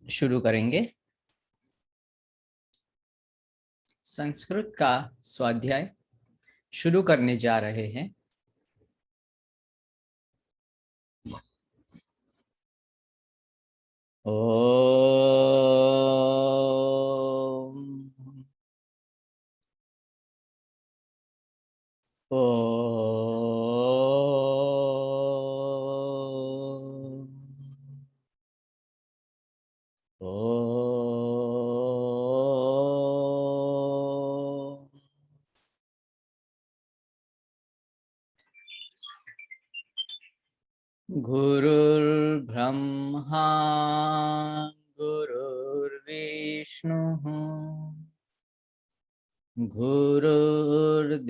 शुरू करेंगे। संस्कृत का स्वाध्याय शुरू करने जा रहे हैं। ओम ओम ओम। गुरुर्ब्रह्मा गुरुर्विष्णुः गुरुर्देवो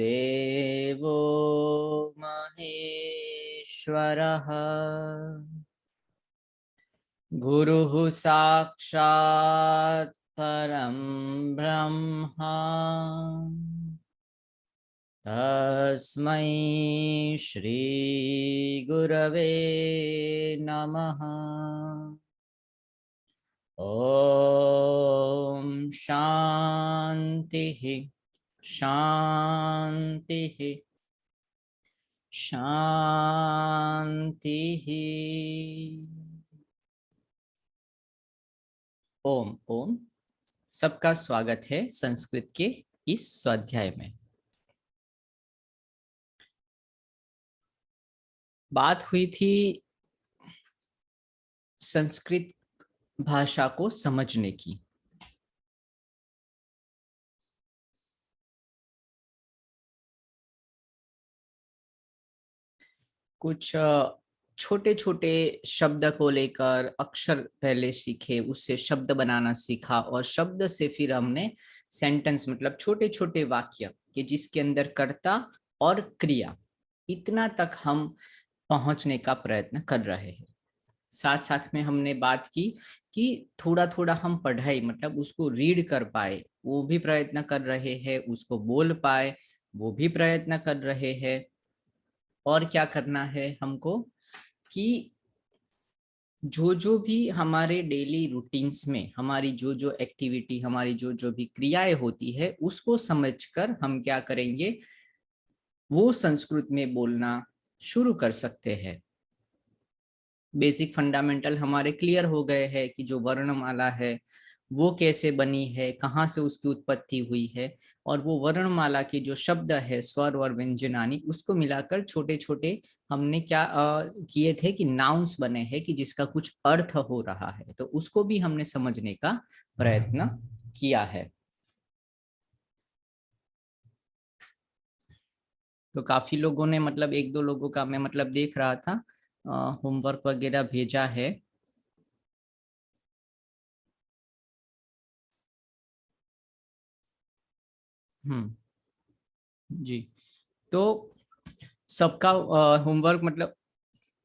महेश्वरः गुरुः साक्षात् परं ब्रह्म तस्मै श्री गुरवे नमः। ओम शांति शांति शांति। ओम ओम। सबका स्वागत है संस्कृत के इस स्वाध्याय में। बात हुई थी संस्कृत भाषा को समझने की। कुछ छोटे छोटे शब्द को लेकर अक्षर पहले सीखे, उससे शब्द बनाना सीखा और शब्द से फिर हमने सेंटेंस मतलब छोटे छोटे वाक्य कि जिसके अंदर कर्ता और क्रिया, इतना तक हम पहुंचने का प्रयत्न कर रहे हैं। साथ साथ में हमने बात की कि थोड़ा थोड़ा हम पढ़ाई मतलब उसको रीड कर पाए, वो भी प्रयत्न कर रहे हैं, उसको बोल पाए वो भी प्रयत्न कर रहे हैं। और क्या करना है हमको कि जो भी हमारे डेली रूटीन्स में हमारी जो एक्टिविटी, हमारी जो भी क्रियाएं होती है, उसको समझकर हम क्या करेंगे, वो संस्कृत में बोलना शुरू कर सकते हैं। बेसिक फंडामेंटल हमारे क्लियर हो गए हैं कि जो वर्णमाला है वो कैसे बनी है, कहाँ से उसकी उत्पत्ति हुई है, और वो वर्णमाला के जो शब्द है स्वर और व्यंजनानी, उसको मिलाकर छोटे छोटे हमने क्या किए थे कि नाउन्स बने हैं कि जिसका कुछ अर्थ हो रहा है, तो उसको भी हमने समझने का प्रयत्न किया है। तो काफी लोगों ने मतलब एक दो लोगों का मैं मतलब देख रहा था होमवर्क वगैरह भेजा है। जी, तो सबका होमवर्क मतलब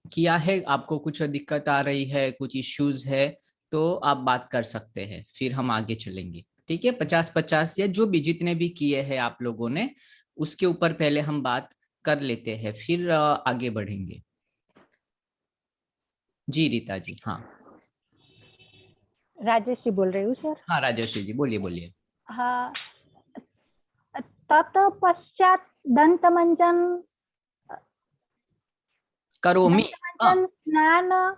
किया है। आपको कुछ दिक्कत आ रही है, कुछ इश्यूज है तो आप बात कर सकते हैं, फिर हम आगे चलेंगे। ठीक है, 50-50 या जो भी जितने भी किए हैं आप लोगों ने, उसके ऊपर पहले हम बात कर लेते हैं, फिर आगे बढ़ेंगे। जी रीता जी। हाँ राजेश जी बोल रही हूँ सर। हाँ राजश्री जी बोलिए बोलिए। हाँ, तत पश्चात दंतमंजन करोमि। हाँ दंतमंजन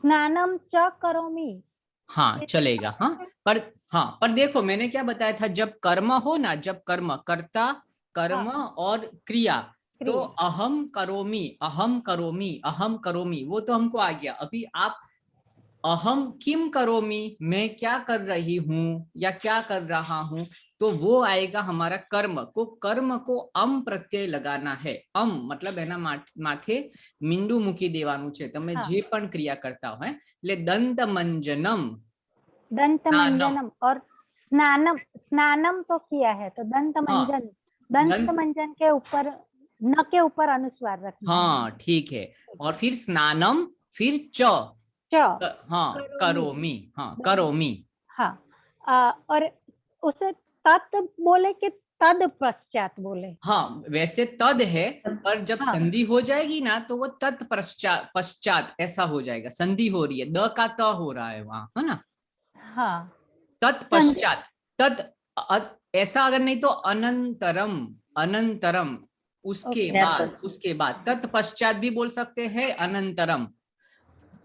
स्नानम च करोमि। हाँ चलेगा। हाँ पर, हाँ पर देखो मैंने क्या बताया था, जब कर्म हो ना, जब कर्म कर्ता कर्म हाँ, और क्रिया, तो क्रिया। अहम करोमि अहम करोमि अहम करोमि वो तो हमको आ गया। अभी आप अहम किम करोमि, मैं क्या कर रही हूं या क्या कर रहा हूं, तो वो आएगा हमारा कर्म को अम प्रत्यय लगाना है। अम मतलब है ना माथे मींडू मुखी देवानु छे, તમે हाँ, જે પણ ક્રિયા કરતા હોય એટલે दंत मंजनम स्नानम। दंतमंजनम और स्नानम। स्नानम तो किया है तो हाँ दंतमंजन, दंत, दंतमंजन के ऊपर न के ऊपर अनुस्वार रखना है। हाँ ठीक है। और फिर स्नानम, फिर च, च हाँ करोमि। करोमि, हाँ करोमि। हाँ, और उसे तत् बोले कि तद पश्चात बोले। हाँ वैसे तद है, पर जब हाँ, संधि हो जाएगी ना तो वो तत्पश्चात पश्चात ऐसा हो जाएगा। संधि हो रही है, द का त हो रहा है वहां, है ना। हाँ, तत्पश्चात, तत् ऐसा अगर नहीं तो अनंतरम, अनंतरम उसके ओके, बाद, उसके बाद तत्पश्चात भी बोल सकते हैं, अनंतरम।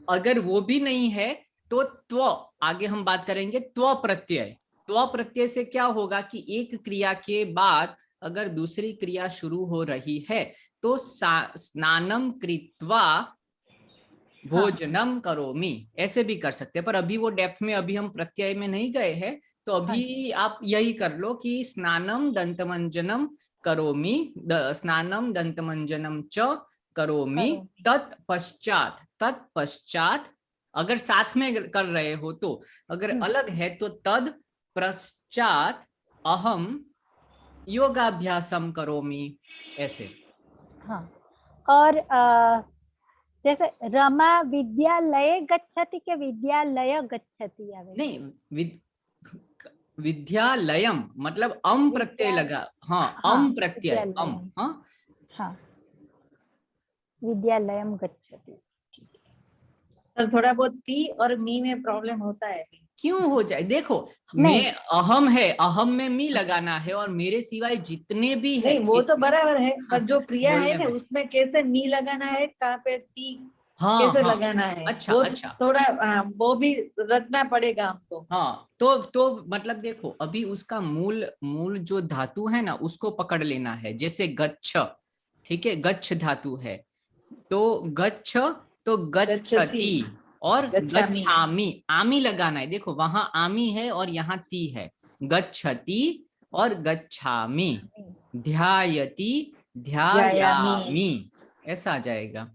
अगर वो भी नहीं है तो त्व, आगे हम बात करेंगे त्व प्रत्यय। त्व प्रत्यय से क्या होगा कि एक क्रिया के बाद अगर दूसरी क्रिया शुरू हो रही है तो स्नानम कृत्वा भोजनम करोमि, ऐसे भी कर सकते हैं, पर अभी वो डेप्थ में अभी हम प्रत्यय में नहीं गए हैं। तो अभी आप यही कर लो कि स्नानम दंतमंजनम करोमि, स्नानम दंतमंजनम च करोमि, तत्पश्चात, तत्पश्चात अगर साथ में कर रहे हो तो, अगर अलग है तो तद पश्चात अहम योगाभ्यासम करोमि, ऐसे। हाँ, और जैसे रमा विद्यालय गच्छति के विद्यालय गच्छति आवे? नहीं, विद्यालयम मतलब अम प्रत्यय लगा, हाँ हाँ, अम प्रत्यय, अम, विद्यालयम, हाँ। हाँ, विद्यालयम गच्छति। सर थोड़ा बहुत ती और मी में प्रॉब्लम होता है अभी। क्यों हो जाए, देखो नहीं। मैं अहम है, अहम में मी लगाना है और मेरे सिवाय जितने भी है, नहीं वो तो बराबर है, पर जो क्रिया है बोलने ना में, उसमें कैसे मी लगाना है, कहाँ पे ती हाँ कैसे हाँ, लगाना है, अच्छा वो अच्छा, थोड़ा वो भी रटना पड़ेगा हमको। हाँ तो मतलब देखो अभी उसका मूल मूल जो धातु है ना उसको पकड़ लेना है, जैसे गच्छ, ठीक है, गच्छ धातु है, तो गच्छ, तो गच्छति, गच्छति और गच्छामि। गच्छामि, आमी लगाना है, देखो वहां आमी है और यहाँ ती है, गच्छति और गच्छामि, ध्यायति ध्यायामि। ध्यायामि, ऐसा आ जाएगा।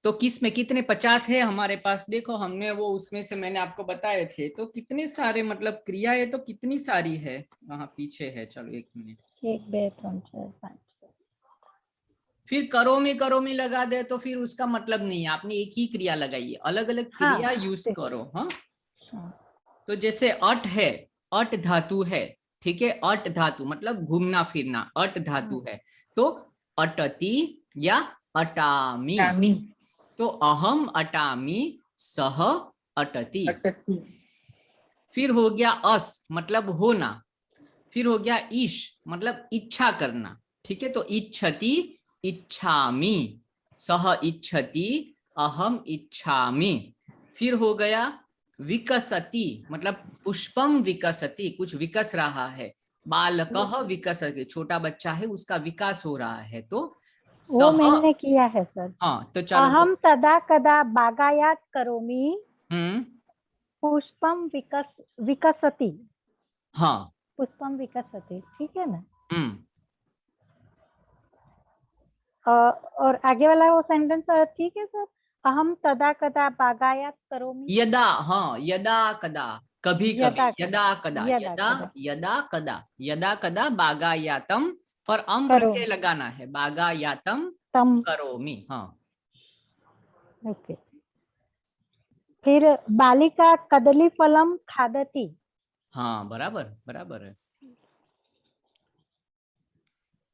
तो किस में कितने 50 है हमारे पास, देखो हमने वो उसमें से मैंने आपको बताए थे, तो कितने सारे मतलब क्रिया है, तो कितनी सारी है, वहां पीछे है, चलो एक मिनट। 1 2 3 4 5 फिर करो में लगा दे तो फिर उसका मतलब नहीं है, आपने एक ही क्रिया लगाई है, अलग अलग हाँ, क्रिया यूज ठीक। करो, हाँ। हाँ, तो जैसे अट है, अट धातु है, ठीक है, अट धातु मतलब घूमना फिरना, अट धातु है, तो अटति या अटामी, अटामी, तो अहम अटामी, सह अटति। अटति। फिर हो गया अस मतलब होना, फिर हो गया ईश मतलब इच्छा करना, ठीक है, तो इच्छति इच्छामि, सह इच्छति अहम इच्छामि। फिर हो गया विकसति मतलब पुष्पम विकसति, कुछ विकस रहा है, बालकः विकसति, छोटा बच्चा है उसका विकास हो रहा है, तो वो सह, मैंने किया है सर। हाँ तो चलो अहम तदा कदा बागायात करोमि, हम्म, पुष्पम विकसति, हाँ, पुष्पम विकसति, ठीक है ना? हम्म, और आगे वाला वो सेंटेंस ठीक है सर? अहम तदा कदा बागायात करोमि, यदा, हाँ यदा कदा, कभी कभी, यदा कदा, यदा कदा, यदा यदा कदा यदा कदा, यदा कदा बागायातम, पर अम करो प्रत्यय लगाना है, बागायातम तम। करोमि, हाँ। ओके। फिर बालिका कदली फलम खादति, हाँ बराबर बराबर है,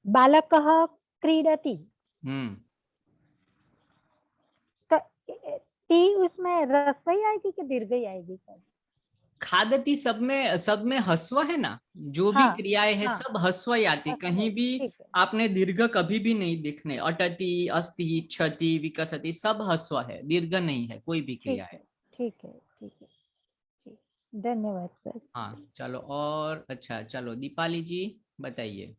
बालकः क्रीडति, हम्म, टी उसमें रस्वई आएगी कि दीर्घई आएगी सर? खादती सब में हस्व है ना, जो भी हाँ, क्रियाएं है हाँ, सब हस्व ही आती, हस्वई, कहीं भी ठीक है, आपने दीर्घ कभी भी नहीं दिखने, अटति अस्ति इच्छति विकसति सब हस्व है, दीर्घ नहीं है कोई भी क्रिया ठीक है। है, ठीक है, ठीक है, ठीक। धन्यवाद सर। हाँ चलो, और अच्छा चलो दीपाली जी बताइए।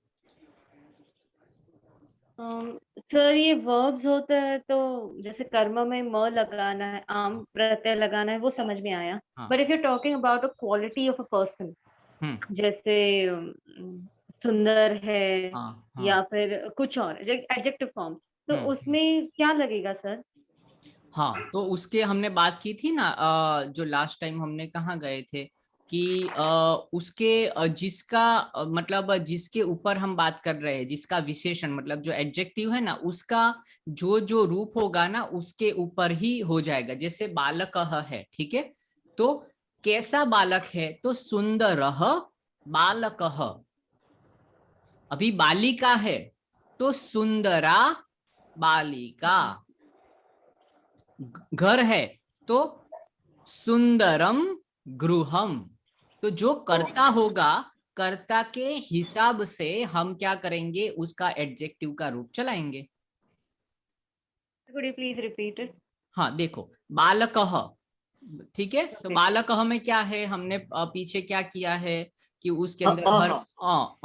सर ये वर्ब्स होता है तो जैसे कर्म में म लगाना है, आम प्रत्यय लगाना है, वो समझ में आया। हाँ, but if you talking about a quality of a person, जैसे सुंदर है हाँ हाँ या फिर कुछ और एडजेक्टिव फॉर्म, तो हम्म, उसमें क्या लगेगा सर? हाँ तो उसके हमने बात की थी ना, जो लास्ट टाइम हमने कहाँ गए थे कि उसके जिसका मतलब जिसके ऊपर हम बात कर रहे हैं, जिसका विशेषण मतलब जो एडजेक्टिव है ना, उसका जो जो रूप होगा ना उसके ऊपर ही हो जाएगा, जैसे बालक है, ठीक है, तो कैसा बालक है, तो सुंदर बालक, अभी बालिका है तो सुंदरा बालिका, घर है तो सुंदरम गृहम। तो जो कर्ता होगा, कर्ता के हिसाब से हम क्या करेंगे, उसका एडजेक्टिव का रूप चलाएंगे। Could you please repeat it? हाँ देखो, बालकः, ठीक है, तो Okay. बालकः में क्या है, हमने पीछे क्या किया है कि उसके अंदर हर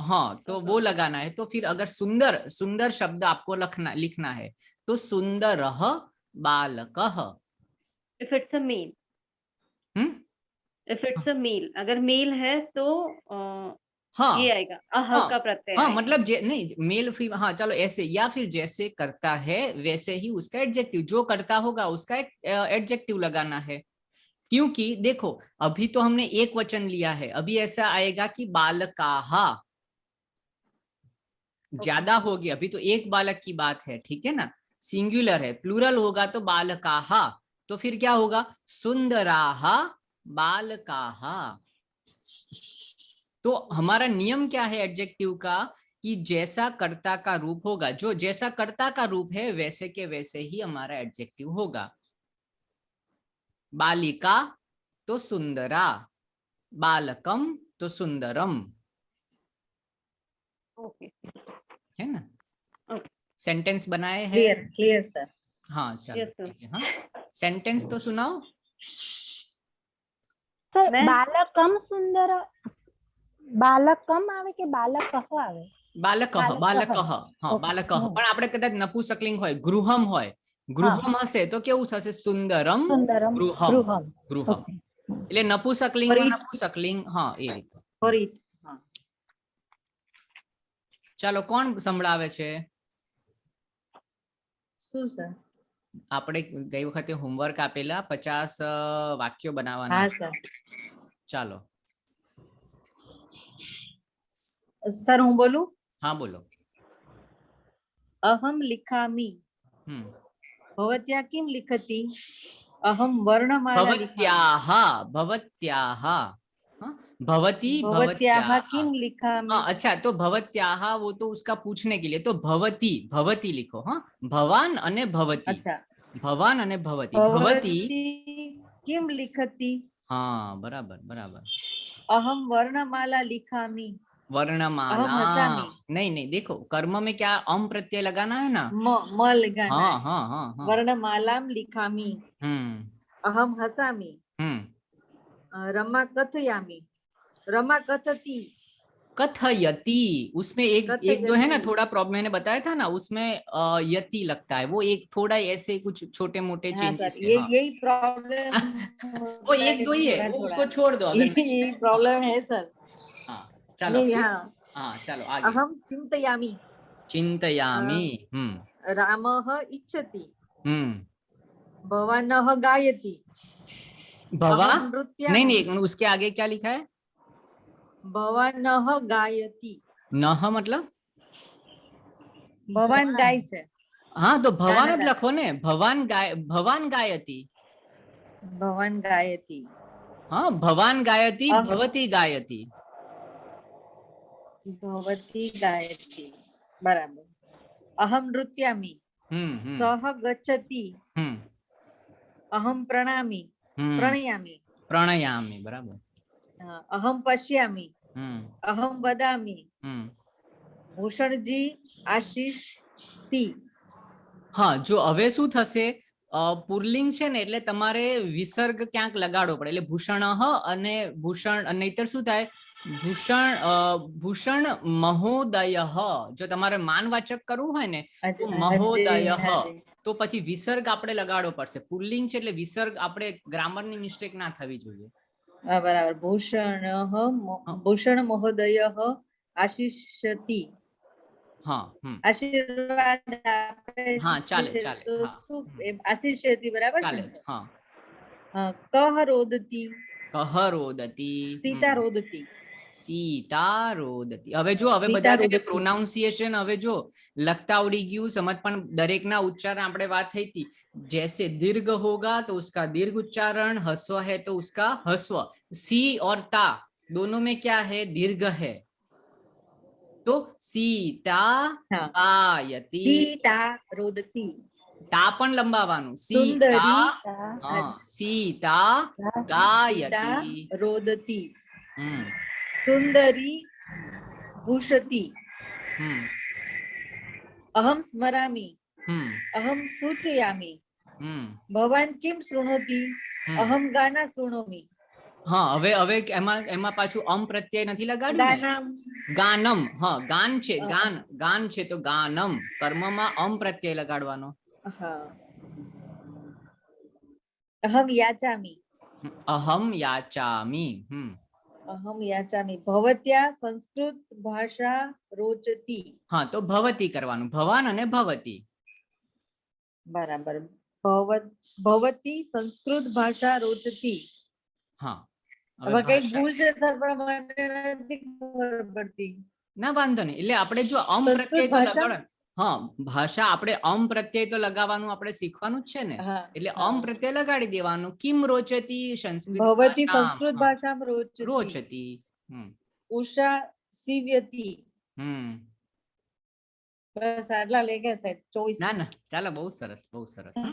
हाँ, तो वो लगाना है। तो फिर अगर सुंदर, सुंदर शब्द आपको लिखना है तो सुंदरः बालकः। If it's a male, if it's a male, अगर मेल है तो हाँ ये आएगा, अह हाँ का प्रत्यय हाँ, आएगा। मतलब नहीं, मेल फीमेल, हाँ चलो ऐसे, या फिर जैसे करता है वैसे ही उसका एडजेक्टिव, जो करता होगा उसका एडजेक्टिव लगाना है। क्योंकि देखो, अभी तो हमने एक वचन लिया है, अभी ऐसा आएगा कि बालकाः, ज्यादा होगी, अभी तो एक बालक की बात है, ठीक है ना, सिंगुलर है। प्लूरल होगा तो बालकाः, तो फिर क्या होगा, सुंदराः बालकाः। तो हमारा नियम क्या है एडजेक्टिव का, कि जैसा कर्ता का रूप होगा, जो जैसा कर्ता का रूप है वैसे के वैसे ही हमारा एडजेक्टिव होगा। बालिका तो सुंदरा, बालकम तो सुंदरम, ओके, है ना। Okay. सेंटेंस बनाए हैं। Clear clear sir. हाँ चलो Yes, sir. ठीक है, हाँ सेंटेंस तो सुनाओ। सर मैं- बालकम सुंदर, બાલકમ આવે કે બાલકઃ આવે? બાલકઃ, બાલકઃ, હા Okay. બાલકઃ, પણ આપણે કદાચ નપુંસકલિંગ હોય, ગૃહમ હોય, ગૃહમ હશે તો કેવું થશે, સુંદરમ સુંદરમ ગૃહમ, ગૃહમ. ગૃહમ, Okay. એટલે નપુંસકલિંગમાં નપુંસકલિંગ, હા એ રીતે। ફોર ઇટ ચાલો કોણ સંભળાવે છે? શું સર? આપણે ગઈ વખતે હોમવર્ક આપેલા 50 વાક્યો બનાવવાના, હા સર। ચાલો સર હું બોલું? હા બોલો। અહમ લિખામી, હમ, ભવત્યા કિમ લિખતિ? અહમ વર્ણમાલા લિખામી, ભવત્યાહ, ભવત્યાહ, हाँ, भवती ભવત્યાહ भवत्याह, કિમ લિખામી? हाँ अच्छा, तो भवत्याह वो तो उसका पूछने के लिए, तो भवती, भवती लिखो, हाँ भवान अने भवती, અચ્છા, भवान अने भवती, भवती, ભવતી કિમ લિખતિ? हाँ बराबर बराबर। અહમ વર્ણમાલા લિખામી, वर्णमाला, अहम हसामी। नहीं नहीं, देखो कर्म में क्या अम प्रत्यय लगाना है ना, म लगाना हाँ है। हाँ हाँ हाँ, વર્ણમાલામ લિખામી, અહમ હસામી, रमा कथयामी, रमा कथती, कथयति, उसमें एक जो है ना कथयति। थोड़ा प्रॉब्लम, मैंने बताया था ना उसमें यति लगता है, वो एक थोड़ा ऐसे कुछ छोटे मोटे हाँ सर, चेंजेस है, ये हाँ यही प्रॉब्लम वो एक दो ही है, वो उसको छोड़ दो अगर नहीं यही है। प्रॉब्लम है सर। हाँ चलो नहीं, फिर, हाँ, हाँ चलो आगे। अहम चिंतयामी, चिंतयामि, रामः इच्छति, हम्म, भवानः गायति, भवा, अहम नहीं नृत्यामि, नहीं, उसके आगे क्या लिखा है, भवानः गायति, नह मतलब, भवान गाय छे, हाँ तो भवान गाना જ લખો ને, भवान गायति, भवान गायति, हाँ भवान गायति, अह- भवती गायति, भवती गायति, बराबर। अहम नृत्यामि, सह गच्छति, अहम प्रणामि, प्रणयामि, प्रणयामि, बराबर, अहम पश्यामि, अहम वदामि, भूषणजी आशीषती। हाँ जो હવે શું થશે, પુરલિંગ છે ને એટલે તમારે વિસર્ગ ક્યાંક લગાડવો પડે, એટલે ભૂષણઃ અને ભૂષણ, નહીતર શું થાય, ભૂષણ મહોદયઃ, જો તમારે માનવાચક કરવું હોય ને તો મહોદયઃ, તો પછી વિસર્ગ આપણે લગાડવો પડશે, પુરલિંગ છે એટલે વિસર્ગ આપણે ગ્રામરની મિસ્ટેક ના થવી જોઈએ। बराबर, भूषण महोदयः आशीषति, हाँ आशीर्वाद आपे हाँ चाले छे चाले, तो हाँ શું એમ आशीषति, बराबर चाले, છે? हाँ कह रोदती, कह रोदती, सीता रोदती, सीता रोदती। હવે જો હવે બધા છે કે પ્રોનાઉન્સિએશન હવે જો લખતા આવડી ગયું, સમજ પણ દરેકના ઉચ્ચારણ આપણે વાત થઈ હતી, जैसे दीर्घ होगा तो उसका दीर्घ उच्चारण, हस्व है तो उसका हस्व, सी और ता दोनों में क्या है, दीर्घ है, तो सीता गायति, सीता रोदती, તા પણ લંબાવવાનું. सुंदरी સીતા, હા, સીતા ગાયતી. रोदती હમ सुंदरी भूषति હમ अहम स्मरामि હમ अहम सूचयामि હમ भवान किम शृणोति હમ. अहम गाना शृणोमि હા, હવે હવે એમાં પાછું પ્રત્યય નથી લગાડ્યું ને. गानम ગાનમ, હા, ગાન છે, ગાન છે તો ગાનમ. કર્મમાં પ્રત્યય લગાડવાનો. हाँ अहम याचामि અહમ યાચામી. अहम याचामि भवत्या संस्कृत भाषा रोचती હા, તો ભવતી કરવાનું. ભવાન અને ભવતી. बराबर भवती संस्कृत भाषा रोचती હા, હવે હવે કઈ ભાષા- ભૂલ છે સર પણ મને નથી ખબર પડતી ના, વાંધો નહીં. એટલે આપણે જો સંસ્કૃત પ્રત્યય તો ભાષા? લગાડવાનું. હા, ભાષા આપણે પ્રત્યય તો લગાવવાનું આપણે શીખવાનું જ છે ને. હા એટલે હા. પ્રત્યય લગાડી દેવાનું. કિમ રોચતી સંસ્કૃત ભવતી ભાષામ. સંસ્કૃત હા, ભાષામાં રોચતી રોચતી. હમ ઉષા સીવ્યતી હમ બસ આટલા લઈ ગયા સાહેબ ચોઈસ ના ના, ચાલો, બહુ સરસ, બહુ સરસ. હા,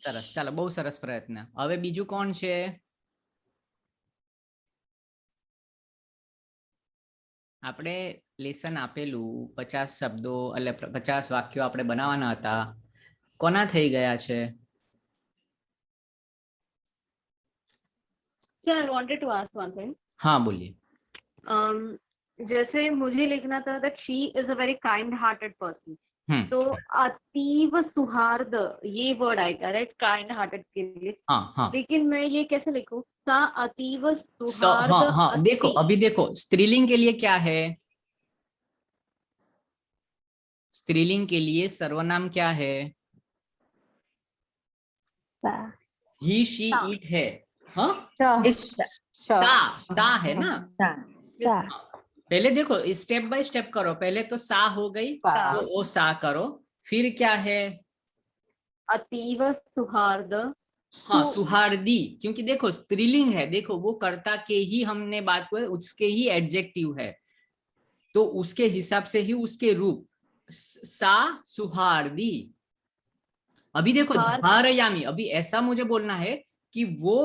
સરસ, ચાલો, બહુ સરસ પ્રયત્ન. હવે બીજું કોણ છે? આપણે લેસન આપેલું 50 શબ્દો એટલે 50 વાક્યો આપણે બનાવવાના હતા. કોના થઈ ગયા છે? Sir, I wanted to ask one thing. હા, બોલીએ. जैसे मुझे लिखना था that she is a very kind-hearted person. हम्म तो अतीव सुहार्द ये वर्ड आएगा, राइट? काइंड-हार्टेड के लिए. हाँ हाँ लेकिन मैं ये कैसे लिखूं? सा अतीव हाँ सुहार्द हाँ, देखो, अस्ति. अभी देखो, स्त्रीलिंग के लिए क्या है? स्त्रीलिंग के लिए सर्वनाम क्या है? सा ही, शी, सा. इट है. हाँ, ઈશા सा है ना. सा सा पहले देखो, स्टेप बाय स्टेप करो. पहले तो सा हो गई, सा. तो वो सा करो. फिर क्या है? अतीव सुहार्द. हाँ, सु- सुहार्दी. क्योंकि देखो स्त्रीलिंग है, देखो वो कर्ता के ही हमने बात को, उसके ही एडजेक्टिव है, तो उसके हिसाब से ही उसके रूप. सा सुहार्दी. अभी देखो, सुहार्द. धारयामी, अभी ऐसा मुझे बोलना है कि वो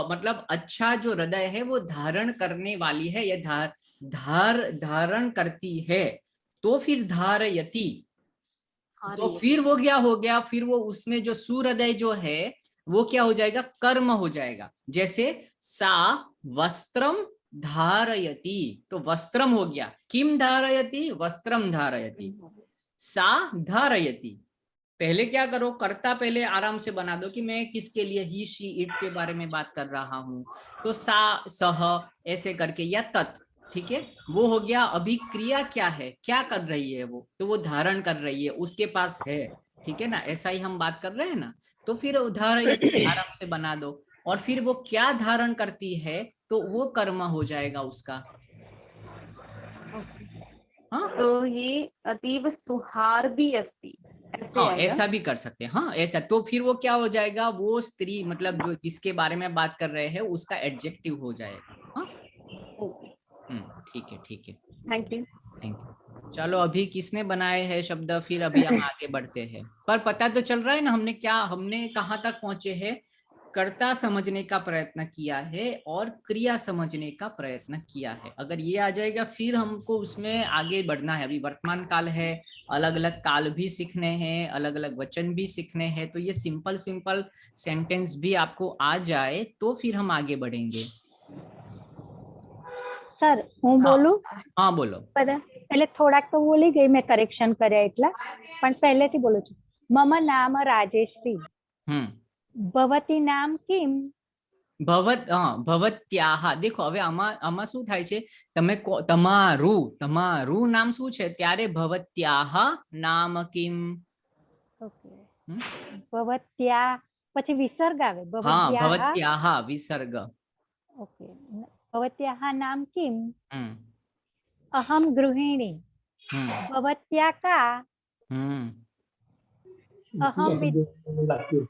मतलब अच्छा जो हृदय है वो धारण करने वाली है, या धारण करती है, तो फिर धारयति. तो फिर वो क्या हो गया? फिर वो उसमें जो सुहृदय जो है वो क्या हो जाएगा? कर्म हो जाएगा. जैसे सा वस्त्रम धारयति, तो वस्त्रम हो गया. किम धारयति? वस्त्रम धारयति. सा धारयति. पहले क्या करो, कर्ता पहले आराम से बना दो कि मैं किसके लिए, ही, शी, इट के बारे में बात कर रहा हूं. तो सा, सह, ऐसे करके, या तत्. ठीक है, वो हो गया. अभी क्रिया क्या है, क्या कर रही है वो? तो वो धारण कर रही है, उसके पास है. ठीक है ना, ऐसा ही हम बात कर रहे हैं ना. तो फिर उदाहरण आराम से बना दो. और फिर वो क्या धारण करती है, तो वो कर्म हो जाएगा उसका. हाँ तो ये अतीव सुहार्दी अस्ति ऐसे हाँ, आएगा. ऐसा भी कर सकते हैं. हाँ, ऐसा. तो फिर वो क्या हो जाएगा? वो स्त्री, मतलब जो जिसके बारे में बात कर रहे हैं, उसका एडजेक्टिव हो जाएगा. हाँ, ओके, ठीक है, ठीक है. Thank you. Thank you. चलो, अभी किसने बनाए हैं शब्द? फिर अभी हम आगे बढ़ते हैं. पर पता तो चल रहा है ना हमने कहाँ तक पहुंचे हैं? कर्ता समझने का प्रयत्न किया है और क्रिया समझने का प्रयत्न किया है. अगर ये आ जाएगा, फिर हमको उसमें आगे बढ़ना है. अभी वर्तमान काल है, अलग अलग काल भी सीखने हैं, अलग अलग वचन भी सीखने हैं. तो ये सिंपल सेंटेंस भी आपको आ जाए तो फिर हम आगे बढ़ेंगे. સર હું હા. બોલું हाँ, बोलो. એટલે થોડાક તો બોલી ગઈ મેં કરેક્શન કર્યા એટલા પણ પહેલેથી બોલું છું. મમ નામ રાજેશ્રી ભવતી નામ કિમ ભવત્યાહ. देखो, હવે આમાં શું થાય છે? તમે તમારું નામ શું છે? ત્યારે ભવત્યાહ નામ કિમ. ઓકે ભવત્યા પછી વિસર્ગ આવે हाँ, ભવત્યાહ भवत्याह विसर्ग. ओके भवत्याः नाम किम हम्म अहम गृहिणी हम्म भवत्या का हम्म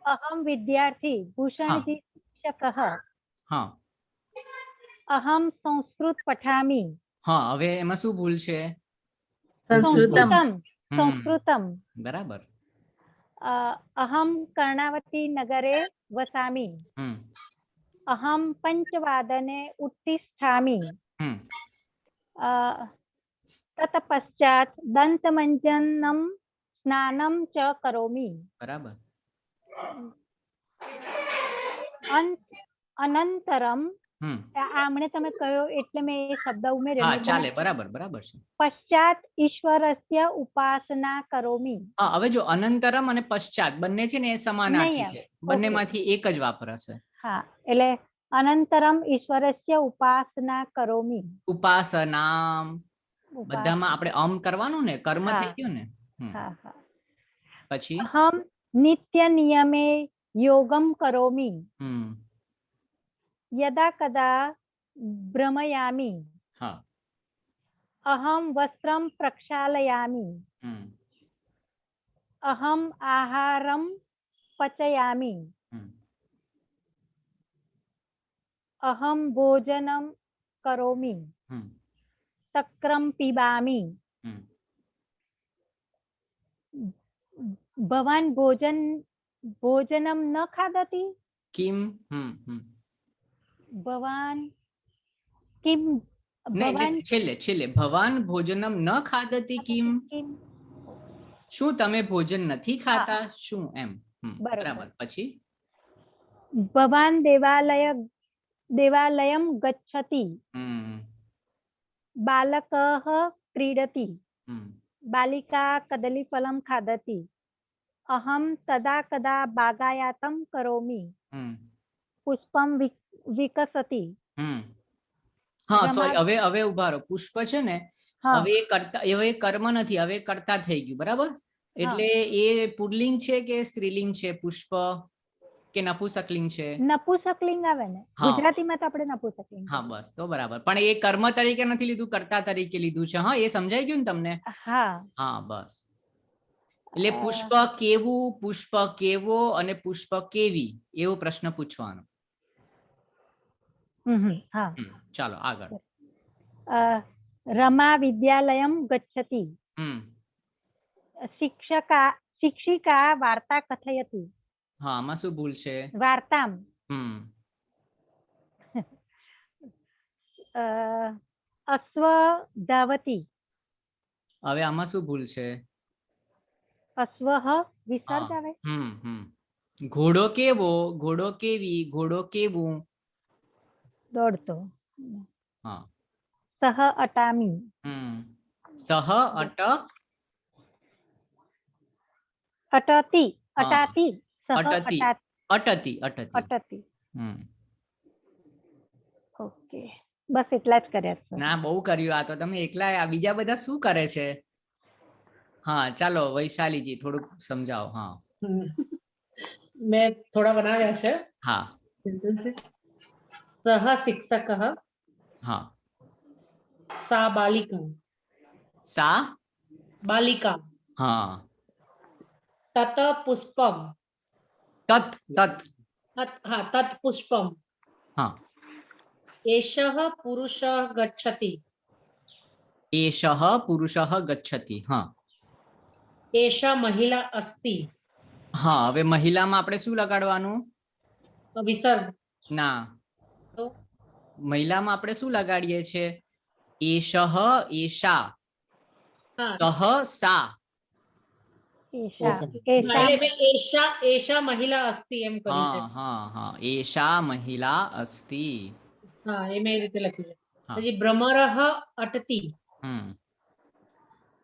अहम विद्यार्थी भूषण हाँ. जी शिक्षकः हाँ अहम संस्कृत पठामि हाँ, હવે એમાં શું ભૂલ છે? સંસ્કૃતમ संस्कृतम संस्कृतम બરાબર. अहम कर्णावती नगरे वसामि, हम्म अहम पंचवादने उत्तिष्ठामि, ततः पश्चात दंतमंजनम स्नानं च करोमि, बराबर अनंतरम आमणे તમે કહ્યો એટલે મેં એ શબ્દ ઉમેર્યો હા ને ચાલે બરાબર બરાબર છે પશ્ચાત ઈશ્વરસ્ય ઉપાસના કરોમી. હા હવે જો અનંતરમ અને પશ્ચાત બંને છે ને એ સમાનાર્થી નહીં છે આવે. બંનેમાંથી એક જ વાપરાશે હા એટલે અનંતરમ ઈશ્વરસ્ય ઉપાસના કરોમી. ઉપાસનામ બધામાં આપણે કરવાનું ને કર્મ હા. થઈ ગયું ને હા હા. પછી અહમ નિત્ય નિયમે યોગમ કરોમી, યદા કદા ભ્રમયામી, હા અહમ વસ્ત્રમ પ્રક્ષાલયામી, અહમ આહારમ પચયામી, અહમ ભોજનમ કરોમી, તક્રમ પીબામી, ભવાન ભોજનમ ન ખાદતી, કિમ ભવાન કિમ ભવાન છેલ્લે છેલ્લે ભવાન ભોજનમ ન ખાદતી કિમ શું તમે ભોજન નથી ખાતા શું એમ બરાબર પછી ભવાન દેવાલયમ ગચ્છતિ, બાલકઃ ક્રીડતિ, બાલિકા કદલીફલમ ખાદતિ, અહમ તદા કદા બાગાયાતમ કરોમી, પુષ્પમ વિકસતિ. હા સોરી હવે ઉભા રહો પુષ્પ છે ને હવે કર્મ નથી હવે કર્તા થઈ ગયું બરાબર એટલે એ પુલ્લિંગ છે કે સ્ત્રીલિંગ છે પુષ્પ કે નપુંસકલિંગ છે નપુંસકલિંગ આવે ને ગુજરાતીમાં તો આપણે નપુંસકલિંગ હા બસ તો બરાબર પણ એ કર્મ તરીકે નથી લીધું કર્તા તરીકે લીધું છે હા એ સમજાઈ ગયું ને તમને હા બસ એટલે પુષ્પ કેવું પુષ્પ કેવો અને પુષ્પ કેવી એવો પ્રશ્ન પૂછવાનો ચાલો આગળ રમા વિદ્યાલયમ ગચ્છતિ, શિક્ષિકા વાર્તા કથયતિ. હા આમાં શું ભૂલ છે વાર્તામ અશ્વ ધાવતી. હવે આમાં શું ભૂલ છે અશ્વ વિસર્ગ આવે. ઘોડો કેવો ઘોડો કેવી ઘોડો કેવું દોડતો. હા સહ અટામી. સહ અટતી અટાતી અટતી અટતી અટતી અટતી. ઓકે બસ એટલા જ કર્યા છે ના બહુ કર્યું આ તો તમે એકલા આ બીજા બધા શું કરે છે હા ચાલો વૈશાલીજી થોડુંક સમજાવો હા મેં થોડા બનાવ્યા છે હા સહ શિક્ષક હા સા બાલિકા સા બાલિકા હા તત પુષ્પમ તત તત હા તત પુષ્પમ હા એષઃ પુરુષઃ ગચ્છતિ એષઃ પુરુષઃ ગચ્છતિ હા એષા મહિલા અસ્તિ હા હવે મહિલામાં આપણે શું લગાડવાનું વિસર્ગ ના મહિલામાં આપણે શું લગાડીએ છીએ એષઃ એષા સહ સા એષા મહિલા અસ્તિ એમ કર્યું છે હા હા એષા મહિલા અસ્તિ હા એ મેં રીતે લખ્યું છે પછી ભ્રમરઃ અટતિ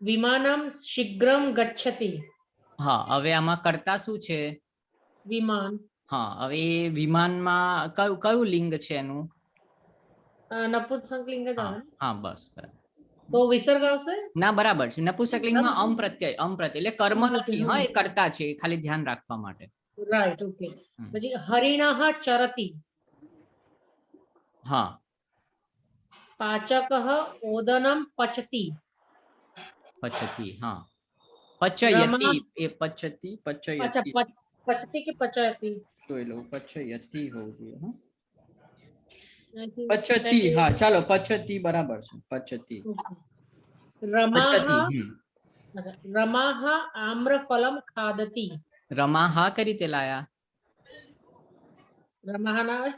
વિમાનમ શીઘ્રમ ગચ્છતિ હા હવે આમાં કર્તા શું છે વિમાન હા હવે વિમાનમાં કયું લિંગ છે એનું નપુંસકલિંગ જ આવે હા બસ બરાબર તો વિસર્ગ આવશે ના બરાબર છે નપુંસકલિંગમાં અમ પ્રત્યય એટલે કર્મ નથી હા એ કર્તા છે ખાલી ધ્યાન રાખવા માટે રાઈટ ઓકે પછી હરિણઃ ચરતિ હા પાચકઃ ઓદનમ પચતિ પચતી હા પચયતી એ પચતી પચયતી પચતી કે પચયતી જોઈ લો પચયતી હોવું જોઈએ પચતી હા ચાલો પચતી બરાબર છે પચતી રમાહ આમ્રફલમ ખાદતિ રમાહા કઈ રીતે લાયા? રમાહા ના આવે?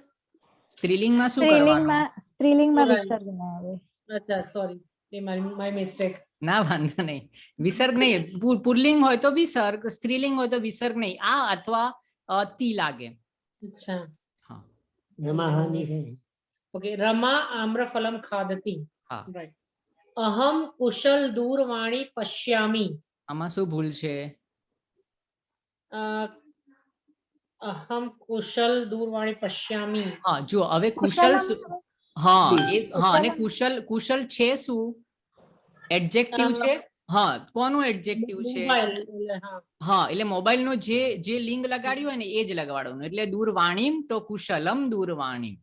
સ્ત્રીલિંગમાં શું કરવાનું? સ્ત્રીલિંગમાં Right. વિસર્ગ ના આવે. અચ્છા સોરી, એ માય મિસ્ટેક. ના વાંધો નહીં, વિસર્ગ નહીં. પુલ્લિંગ હોય તો વિસર્ગ, સ્ત્રીલિંગ હોય તો વિસર્ગ નહીં. આ અથવા તી લાગે. અચ્છા હા રમાહાની છે. ઓકે. રમા આમ્રફલમ ખાદતી. હા, રાઈટ. અહમ કુશલ દૂરવાણી પશ્યામી. આમાં શું ભૂલ છે? અ, અહમ કુશલ દૂરવાણી પશ્યામી. હા જો હવે કુશલ કુશલમ શું- હા હા, અને કુશલમ. કુશલ કુશલ છે શું? એડજેક્ટિવ છે. હા, કોનું એડજેક્ટિવ છે? મોબાઈલ એટલે હા. હા, એટલે મોબાઈલ નું જે લિંગ લગાડ્યું હોય ને એ જ લગાડવાનું. એટલે દૂરવાણીમ તો કુશલમ દૂરવાણીમ.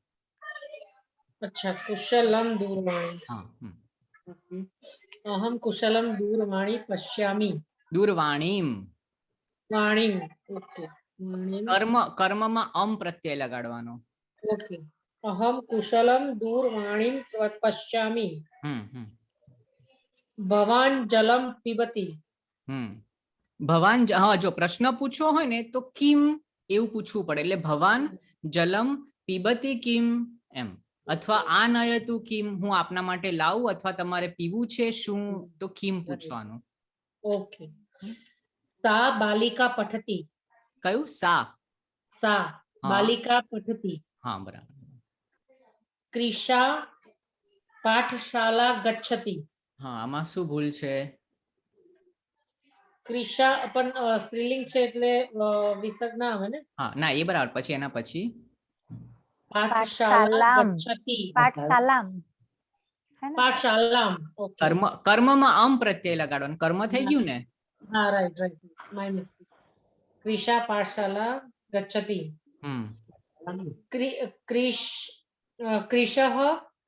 અચ્છા, કુશલમ દૂરવાણી. હા, અહમ કુશલમ દૂરવાણી પશ્યામી. દૂરવાણીમ. વાણી. ઓકે. વાણીમ. કર્મમાં પ્રત્યય લગાડવાનો. ઓકે. અહમ કુશલમ દૂરવાણીમ પશ્યામી. ભવાન જલમ પીબતી. ભવાન હા, જો પ્રશ્ન પૂછવો હોય ને તો કિમ એવું પૂછવું પડે. એટલે ભવાન જલમ પીબતી કિમ એમ. અથવા આ નયતું કિમ, હું આપના માટે લાવું અથવા તમારે પીવું છે શું, તો કિમ પૂછવાનું. ઓકે. સા બાલિકા પઠતી. કયું? સા. સા હા. બાલિકા પઠતી. હા બરાબર. ક્રિશા પાઠશાલા ગચ્છતી. હા, આમાં શું ભૂલ છે? ક્રિશા પણ સ્ત્રીલિંગ છે એટલે વિસર્ગ ના આવે ને. હા ના, એ બરાબર. પછી એના પછી પાઠશાલા પાઠશાલામ. ગચ્છતી. પાઠશાલામ. હે ને? પાઠશાલામ. ઓકે. કર્મમાં પ્રત્યય લગાડવાનું. કર્મ થઈ ગયું ને. હા, right right, my mistake. Krisha પાઠશાલા ગચ્છતી. ક્રિશઃ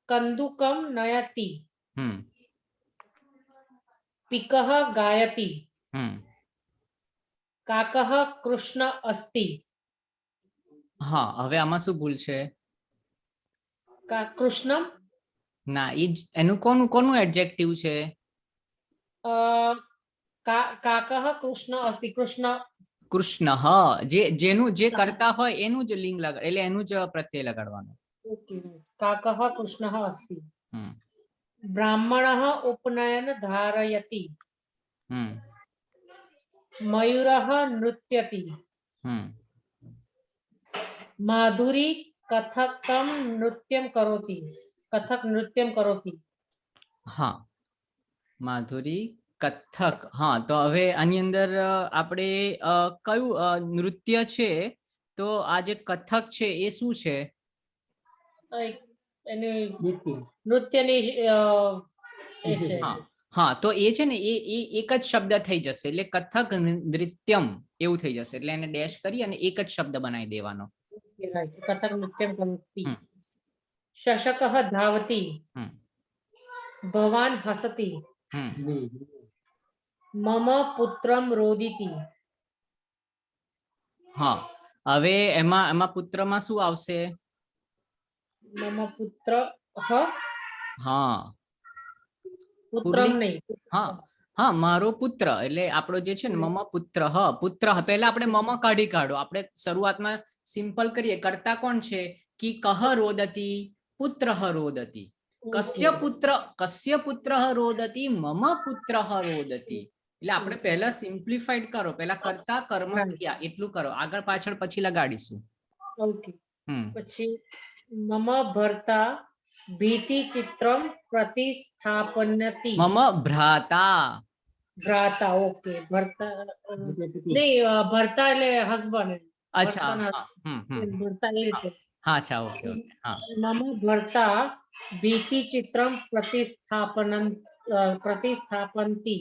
કંદુકમ નયતિ. પિકઃ ગાયતિ. કાકઃ કૃષ્ણ અસ્તિ. હા, હવે આમાં શું ભૂલ છે? કૃષ્ણ ના, એનું કોનું એડજેક્ટિવ છે? કાકઃ કૃષ્ણ અસ્તિ. કૃષ્ણ કૃષ્ણ. જેનું જે કરતા હોય એનું જ લિંગ લગાડ, એટલે એનું જ પ્રત્યય લગાડવાનું. ઓકે. કાકઃ કૃષ્ણ અસ્તિ. બ્રાહ્મણ ઉપનયન ધારયતિ. મયુરઃ નૃત્યતિ. માધુરી કથકમ નૃત્યમ કરોતિ. કથક નૃત્યમ કરોતિ. હા, માધુરી કથક. હા, તો હવે આની અંદર આપણે કયું નૃત્ય છે? તો આ જે કથક છે એ શું છે? એની નૃત્યની એ છે. હા, તો એ છે ને એ એક જ શબ્દ થઈ જશે. એટલે કથક નૃત્યમ એવું થઈ જશે. એટલે એને ડેશ કરી અને એક જ શબ્દ બનાવી દેવાનો. કથક નૃત્યમ કરોતિ. શશકઃ ધાવતી. ભવાન હસતી. મમ પુત્રમ રોદિતિ. હા, હવે એમાં પુત્રમાં શું આવશે? મમ પુત્ર હા, પુત્રમ નહીં. હા હા, મારો પુત્ર એટલે આપણો જે છે ને મમ પુત્ર. પુત્ર પહેલા આપણે મમ કાઢી કાઢો. આપણે શરૂઆતમાં સિમ્પલ કરીએ. કરતા કોણ છે? કી કહ રોદતી પુત્ર રોદતી. કસ્ય પુત્ર રોદતી મમ પુત્ર રોદતી. એટલે આપણે પહેલા સિમ્પ્લિફાઈડ કરો. પહેલા કરતા કર્મ ક્રિયા એટલું કરો. આગળ પાછળ પછી લગાડીશું. ઓકે. પછી મમ ભર્તા ભીતિ ચિત્રમ પ્રતિસ્થાપનતિ. મમ ભ્રાતા. ભ્રાતા. ઓકે. ભર્તા નહીં, ભર્તા એટલે હસબન્ડ. અચ્છા. ભર્તા એ રીતે. હા, અચ્છા, ઓકે ઓકે. હા, મમ ભર્તા ભીતિ ચિત્રમ પ્રતિસ્થાપનતિ.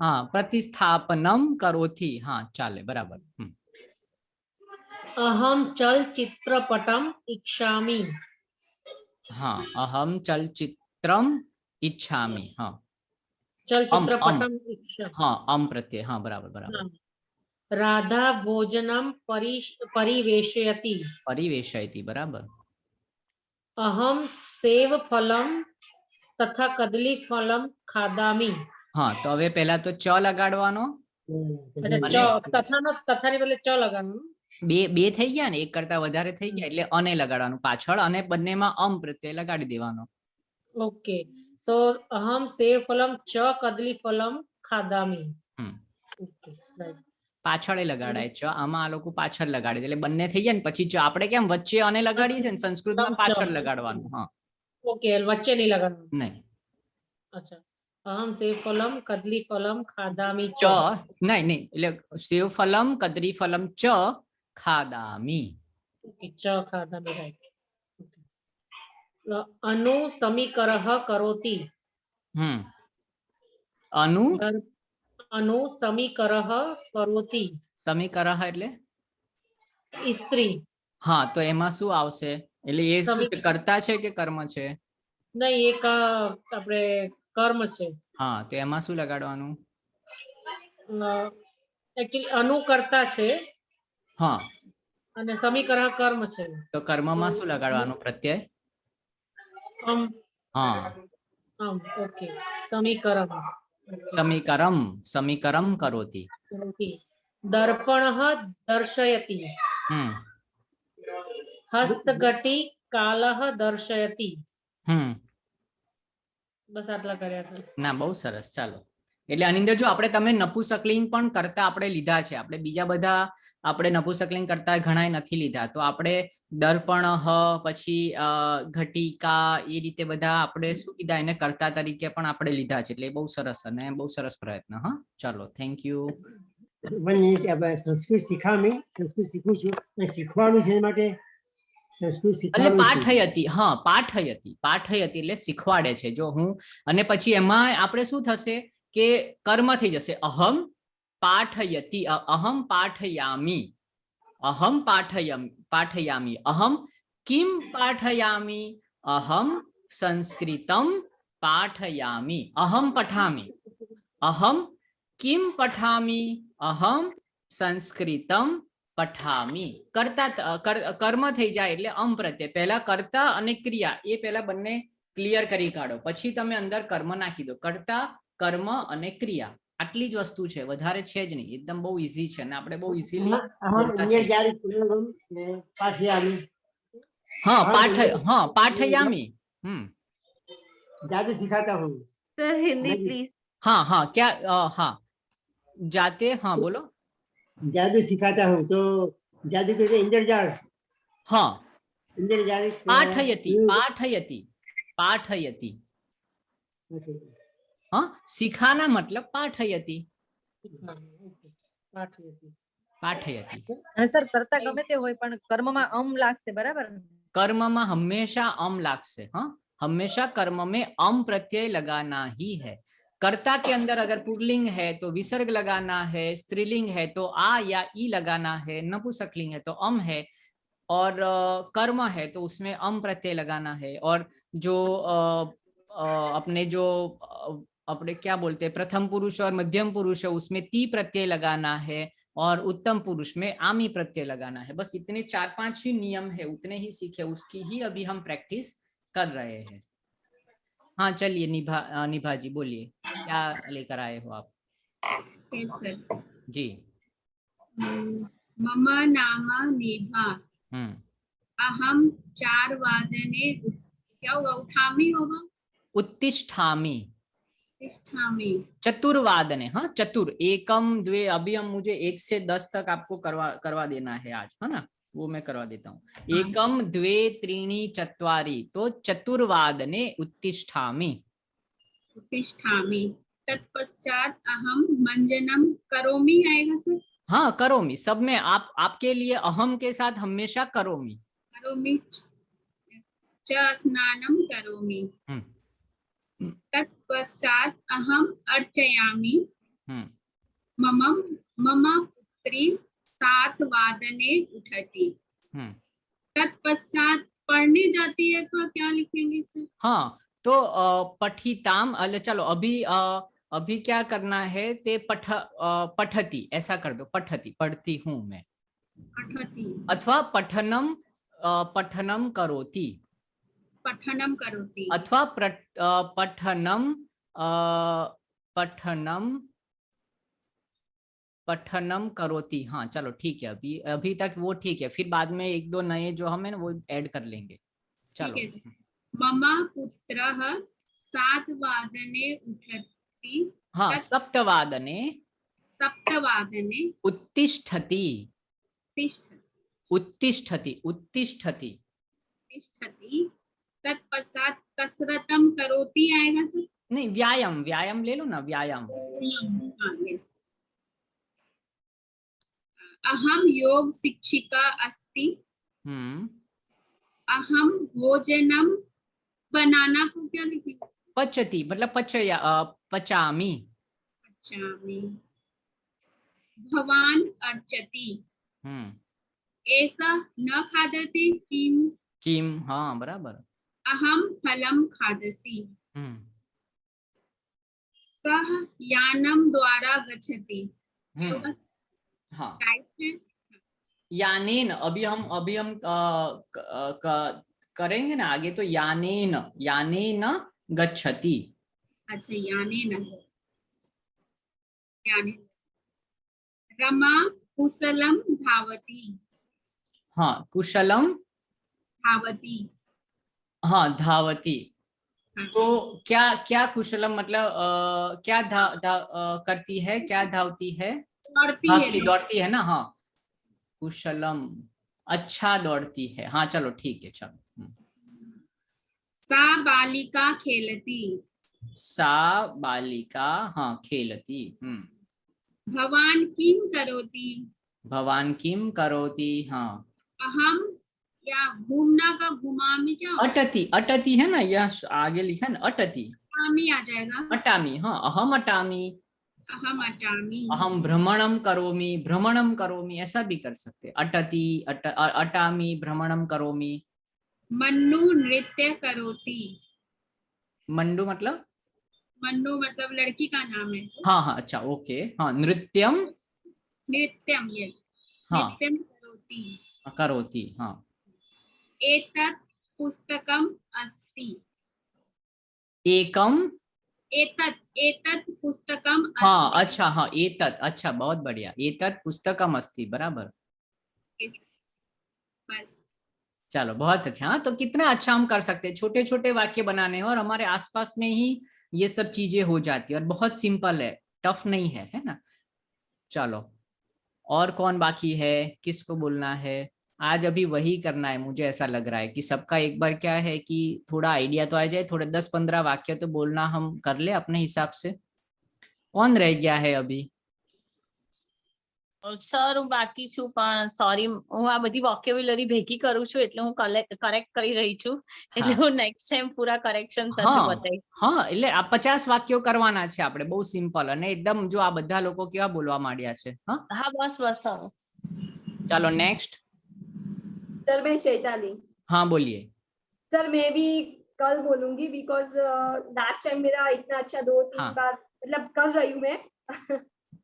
હા, પ્રતિસ્થાપનમ કરોથી. હા, ચાલે બરાબર. અહમ ચલચિત્રપટમ ઈચ્છામિ. હા, અહમ ચલચિત્રમ ઈચ્છામિ. હા, ચલચિત્રપટમ ઈચ્છામિ. હા, પ્રત્યય. હા, બરાબર બરાબર. રાધા ભોજનમ પરિવેશયતિ. પરિવેશયતિ બરાબર. અહમ સેવ ફલમ તથા કદલી ફલમ ખાદામિ. હા, તો હવે પહેલા તો ચ લગાડવાનો. अच्छा च तथाનો તથાની બદલે ચ લગાડવાનું. બે થઈ ગયા ને, એક કરતા વધારે થઈ ગયા એટલે અને લગાડવાનું પાછળ અને બંનેમાં પ્રત્યય લગાડી દેવાનો. ઓકે સો અહમ સેવફલમ ચ કદલીફલમ ખાદામી. Okay right. પાછળ લગાડાય ચ, આમાં આ લોકો પાછળ લગાડે એટલે બંને થઈ ગયા ને પછી ચ. આપણે કેમ વચ્ચે અને લગાડીએ છીએ ને, સંસ્કૃતમાં પાછળ લગાડવાનું. હા ઓકે વચ્ચે નહીં લગાડવાનું. નહીં. અચ્છા અહમ સેવફલમ કદલીફલમ ખાદામી ચ નહીં એટલે સેવફલમ કદરીફલમ ચ ખાદામી. ઓકે ચ ખાદામી રાઈટ. અનુ સમીકરહ કરોતિ. અનુ સમીકરહ કરોતિ. સમીકરહ એટલે સ્ત્રી. હા તો એમાં શું આવશે? એટલે એ શું છે, કર્તા છે કે કર્મ છે? નહીં એક આપણે કર્મ છે. હા તો એમાં શું લગાડવાનું? એકચ્યુઅલી અનુકર્તા છે. હા અને સમીકરહ કર્મ છે. તો કર્મમાં શું લગાડવાનું? પ્રત્યય. હા ઓકે સમીકરમ. સમીકરમ કરોતિ. દર્પણઃ દર્શયતિ. હસ્તઘટી કાલઃ દર્શયતિ. બસ આટલા કર્યા છે. ના બહુ સરસ. ચાલો એટલે આની અંદર જો આપણે તમે નપુંસકલિંગ પણ કરતા આપણે લીધા છે. આપણે બીજા બધા આપણે નપુંસકલિંગ કરતા ઘણાય નથી લીધા. તો આપણે દર્પણઃ પછી ઘટિકા એ રીતે બધા આપણે શું કીધા એને કર્તા તરીકે પણ આપણે લીધા છે. એટલે બહુ સરસ અને બહુ સરસ પ્રયત્ન. હા ચાલો થેન્ક યુ. સંસ્કૃત શીખું છું અને શીખવાનું છે માટે એટલે પાઠય હતી. હા પાઠય હતી એટલે શીખવાડે છે. જો હું અને પછી એમાં આપણે શું થશે કે કર્મ થઈ જશે. અહમ પાઠયતિ, અહમ પાઠયામી, અહમ પાઠયામી, અહમ કિમ પાઠયામી, અહમ સંસ્કૃતમ પાઠયામી, અહમ પઠામી, અહમ કિમ પઠામી, અહમ સંસ્કૃતમ પઠામી. કરતા કર્મ થઈ જાય એટલે પ્રત્યય. પહેલા કર્તા અને ક્રિયા એ પહેલા બંને ક્લિયર કરી કાઢો, પછી તમે અંદર કર્મ નાખી દો. કર્તા કર્મ અને ક્રિયા આટલી જ વસ્તુ છે, વધારે છે જ નહીં. એકદમ બહુ ઈઝી છે અને આપણે બહુ ઈઝીલી પાઠયામી. જાતે સિખાતા હું. Sir Hindi please. हाँ क्या हाँ जाते. हाँ बोलो. जादू सिखाता हूँ तो जादू के इंद्रजाल. हाँ इंद्रजाल पाठयति. हाँ सिखाना मतलब पाठयति. સર કરતા ગમે તે હોય પણ કર્મમાં લાગશે બરાબર? कर्म हमेशा लागसे. हाँ हमेशा कर्म में प्रत्यय लगाना ही है. कर्ता के अंदर अगर पुल्लिंग है तो विसर्ग लगाना है, स्त्रीलिंग है तो आ या ई लगाना है, नपुंसकलिंग है तो है, और कर्म है तो उसमें प्रत्यय लगाना है. और जो अपने जो अपने क्या बोलते हैं प्रथम पुरुष और मध्यम पुरुष है उसमें ती प्रत्यय लगाना है, और उत्तम पुरुष में आमी प्रत्यय लगाना है. बस इतने 4-5 ही नियम है, उतने ही सीखे, उसकी ही अभी हम प्रैक्टिस कर रहे हैं. हाँ चलिए निभा जी बोलिए क्या लेकर आए हो आप? यस सर जी. मम नाम निभा. अहम 4 वादने क्या होगा? उठामी होगा. उत्तिष्ठामी. चतुर्वादने. हाँ चतुर. एकम द्वे. अभी हम मुझे 1 से 10 तक आपको करवा देना है आज, है ना? वो मैं करवा देता हूँ. एकम द्वे त्रीणि चत्वारि. तो चतुर्वादने उत्तिष्ठामि. तत्पश्चात अहम मंजनम करोमि आएगा सर? हाँ करोमि. सब में आपके लिए अहम के साथ हमेशा करोमि. च स्नानम करोमि. तत्पश्चात अहम अर्चयामि. मम पुत्री 7 वादने उठती. तत्पश्चात पढ़ने जाती है तो क्या लिखेंगे सर? हाँ तो पठिताम. चलो अभी क्या करना है ते पठती ऐसा कर दो. पठती पढ़ती हूँ मैं. पठती. अथवा पठनम करोति. पठनम करोति. अथवा पठनम पठनम करोति, हाँ चलो ठीक है, अभी अभी तक वो ठीक है, फिर बाद में एक दो नए जो हमें वो ऐड कर लेंगे। चलो ठीक है। मम पुत्रः 7 वादने उठति, हाँ, सप्तवादने सप्तवादने उत्तिष्ठति, तिष्ठति, उत्तिष्ठति, उत्तिष्ठति, तिष्ठति, तत्पश्चात कसरतम करोति आएगा सर। नहीं व्यायाम, व्यायाम ले लो ना, व्यायाम। हाँ, yes। अहम योग शिक्षिका अस्ति, अहम भोजनम, बनाना को क्या लिखेंगे? पचति मतलब पचया, पचामी। पचामि। भवान अर्चति, ऐसा न खादति किम, किम, हाँ बराबर। अहम फलम खादसि, सह यानम द्वारा गच्छति। हाँ राइट है। यानेन, अभी हम करेंगे ना आगे, तो यानेन, यानेन गच्छति। अच्छा, यानेन, यानेन। रमा कुशलम धावति, हाँ कुशलम धावति। हाँ धावती। हाँ, तो क्या क्या कुशलम मतलब क्या करती है, क्या धावती है? दौड़ती भागती, है। दौड़ती है ना, हाँ कुशलम, अच्छा दौड़ती है, हाँ चलो ठीक है चलो। सा बालिका खेलती, सा बालिका हाँ खेलती। भवान किम करोति, भवान किम करोति, हाँ। अहम, या घूमना का घुमामी क्या होगा? अटति, अटति है ना, यह आगे लिखा है ना, अटति, अटामी आ जाएगा। अटामी, हाँ अहम अटामी, अहम अटामी। अहम भ्रमणम करोमि, भ्रमणम करोमि, ऐसा भी कर सकते। अटति, अटामी, भ्रमणम करोमि। मन्नु नृत्य करोति, मंडू मतलब? मन्नु मतलब लड़की का नाम है। हाँ हाँ अच्छा ओके, हाँ नृत्यम, नृत्यम, यस, हाँ नृत्यम करोति। करोति, हाँ। एतत् पुस्तकम अस्ति, एकम, एतत् पुस्तकम हाँ अस्ति। अच्छा, हाँ एतत्, अच्छा बहुत बढ़िया, एतत् पुस्तकम अस्ति, बराबर। बस। चलो बहुत अच्छा, हाँ तो कितना अच्छा हम कर सकते हैं, छोटे छोटे वाक्य बनाने हैं और हमारे आसपास में ही ये सब चीजें हो जाती है और बहुत सिंपल है, टफ नहीं है ना। चलो और कौन बाकी है, किसको बोलना है? आज अभी वही करना है, मुझे ऐसा लग रहा है कि सबका एक बार क्या है कि थोड़ा आइडिया तो आ जाए, थोड़े 10-15 वाक्य तो बोलना हम कर ले अपने हिसाब से। कौन रह गया है अभी? સર હું બાકી છું, પણ સોરી હું આ બધી વોકેબ્યુલરી ભેગી કરું છું એટલે હું કરેક્ટ કરી રહી છું, એટલે હું નેક્સ્ટ ટાઈમ પૂરા કરેક્શન સાથે બતાવીશ. હા એટલે આ 50 વાક્યો કરવાના છે આપણે, બહુ સિમ્પલ અને એકદમ જો આ બધા લોકો કેવા બોલવા માંડ્યા છે. હા બસ બસ સર. ચાલો નેક્स्ट. सर मैं चैताली. हाँ बोलिए. सर मैं भी कल बोलूंगी बिकॉज लास्ट टाइम मेरा इतना अच्छा 2-3 बार मतलब कर रही हूँ मैं,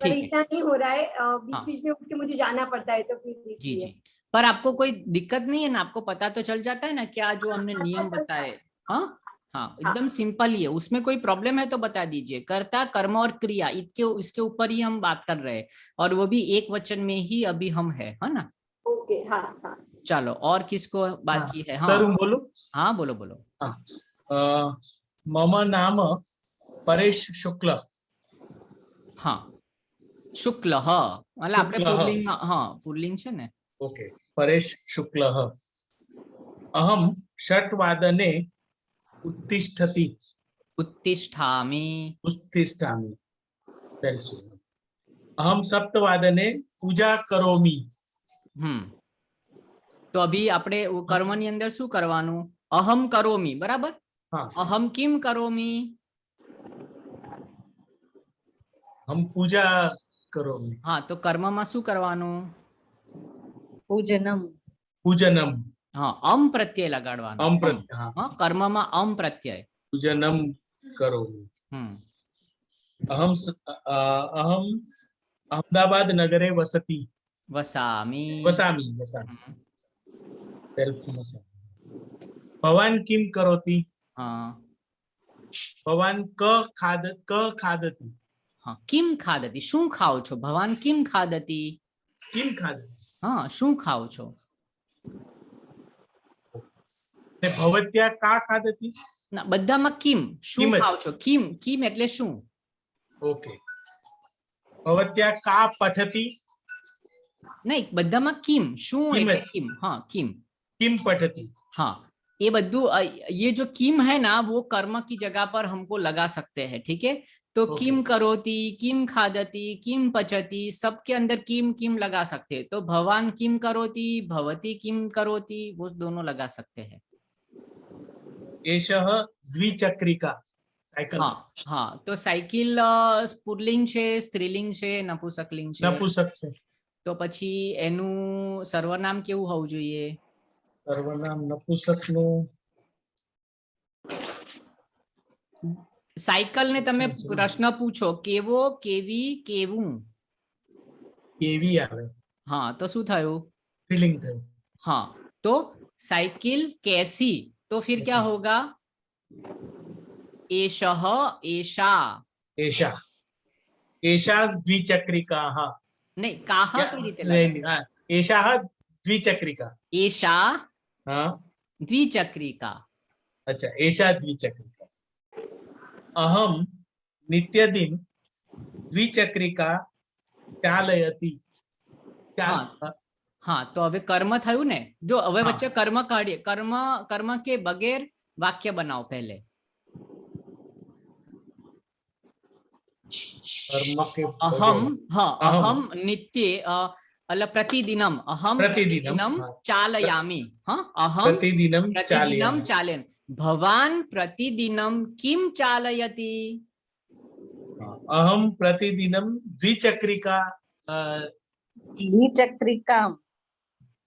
पर इतना नहीं हो रहा है, बीच बीच में उठ के मुझे जाना पड़ता है, तो फिर जी जी. पर आपको कोई दिक्कत नहीं है ना, आपको पता तो चल जाता है ना क्या जो हमने नियम बताए? हाँ हाँ एकदम सिंपल ही है, उसमें कोई प्रॉब्लम है तो बता दीजिए. कर्ता, कर्म और क्रिया इसके ऊपर ही हम बात कर रहे हैं और वो भी एक वचन में ही अभी हम है ना. ओके हाँ हाँ. चलो और किसको बाकी है? हाँ सर बोलो. हाँ बोलो बोलो. मम नाम परेश शुक्ल. हाँ शुक्ल मतलब આપણે પુલ્લિંગ, हाँ પુલ્લિંગ છે ને. ओके परेश शुक्ल. अहम षट्वादने उत्तिष्ठति. उत्तिष्ठामि. उत्तिष्ठामि. अहम सप्तवादने पूजा करोमि. तो अभी આપણે કર્મની અંદર શું કરવાનું? અહમ કરોમી, બરાબર? हाँ. અહમ કિમ કરોમી? हम पूजा करोमि. हाँ तो કર્મમાં શું કરવાનું? પૂજનમ. पूजनम. हाँ अम प्रत्यय लगाड़वानो. अम प्रत्यय. हाँ कर्मમાં अम प्रत्यय. पूजनम करोमि. अहम अहमदाबाद नगरे वसति. वसामि. वसामि. वसामि. भवान किम करोति? हाँ भवान क खादति. हाँ, किम खादती, शू खाओ छो? भवान किम खादती? किम खादति? हाँ, शू खाओ छो? ને ભવત્યા કા ખાદતિ? ના, બધામાં કિમ, શુ કિમ જ. ખાઓ છો? કિમ, કિમ એટલે શું? ઓકે. ભવત્યા કા પઠતિ? નહીં, બધામાં કિમ, શુ કિમ એટલે જ. કિમ. हाँ, किम. किम पठति? हाँ, ये बद्दू ये जो किम है ना, वो कर्म की जगह पर हमको लगा सकते हैं, ठीक है? तो Okay. किम करोति, किम खादति, किम पचति, सबके अंदर किम किम लगा सकते हैं। तो भवान किम करोति, भवती किम करोति, वो दोनों लगा सकते हैं। एषः द्विचक्रिका साइकल। हाँ, हाँ, तो साइकिल पुल्लिंग છે, સ્ત્રીલિંગ છે, નપુંસકલિંગ છે? નપુંસક છે. તો પછી એનું સર્વનામ કેવું હોવું જોઈએ? સર્વનામ નપુંસકનું સાયકલ ને તમે પ્રશ્ન પૂછો કેવો, કેવી, કેવું? કેવી આવે. हाँ, तो શું થયું? ફિલિંગ થયું. हाँ, तो साइकिल कैसी, तो फिर क्या होगा? एषः, एषा। एषा, एषा द्विचक्रिकाः। नहीं, काहा क्या- की रीते नहीं, लगा? हाँ, एषाः द्विचक्रिका। एषा हाँ, द्विचक्रिका। अच्छा, एषा द्विचक्रिका। अहम नित्यदिन द्विचक्रिका चालयति। हाँ, तो હવે કર્મ થયું ને, જો હવે हाँ. વચ્ચે કર્મ કાઢીએ, કર્મ કર્મ के बगैर वाक्य बनाओ पहले। कर्म के अहम, हाँ, अहम. अहम नित्य प्रतिदिनम, अहम प्रतिदिनम, प्रतिदिनम हाँ. चालयामि। हाँ, अहम प्रतिदिनं प्रतिदिनं चालयामि। चालयन्। भवान प्रतिदिनं किम चालयति? अहम प्रतिदिनं द्विचक्रिका द्विचक्रिकां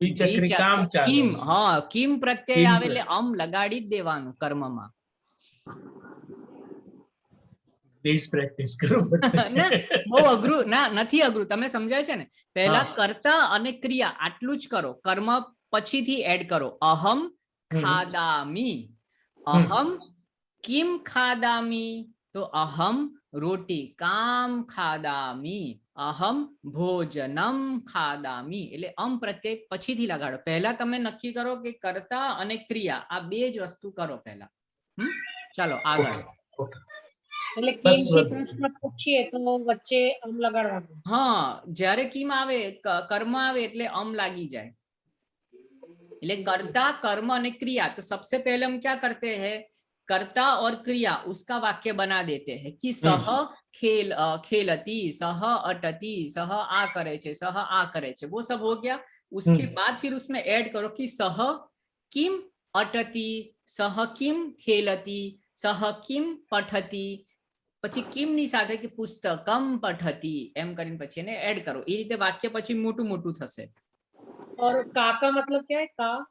द्विचक्रिकां किम, चालयामि। हाँ, किम प्रत्यय किम આવે એટલે અમ લગાડી જ દેવાનું કર્મમાં। Needs practice કરવું પડશે. ના, બહુ અઘરું ના, નથી અઘરું, તમે સમજાય છે ને? પહેલા હા. કર્તા અને ક્રિયા આટલું જ કરો, કર્મ પછીથી એડ કરો। અહમ ખાદામી, અહમ કિમ ખાદામી, તો અહમ રોટી કામ ખાદામી, અહમ ભોજનમ ખાદામી, એટલે અમ પ્રત્યય પછીથી લગાડો। પહેલા તમે નક્કી કરો કે કર્તા અને ક્રિયા આ બે જ વસ્તુ કરો પહેલા। ચાલો આગળ। Okay. એટલે બસ કેમથી વધુ. પ્રશ્ન પૂછીએ તો વચ્ચે આમ લગાડવાનું। હા, જ્યારે કિમ આવે, કર્મ આવે એટલે અમ લાગી જાય। એટલે कर्ता, कर्म અને क्रिया, तो सबसे पहले हम क्या करते हैं? कर्ता और क्रिया उसका वाक्य बना देते हैं कि सह खेलती, सह अटती, सह आ करे छे, सह आ करे छे, वो सब हो गया। उसके बाद फिर उसमें ऐड करो कि सह किम अटती, सह किम खेलती, सह किम पठती, પછી કિમ ની સાથે કે પુસ્તકમ પઠતી, એમ કરીને પછી એને એડ કરો। એ રીતે વાક્ય પછી મોટું મોટું થશે। और का का मतलब क्या है? का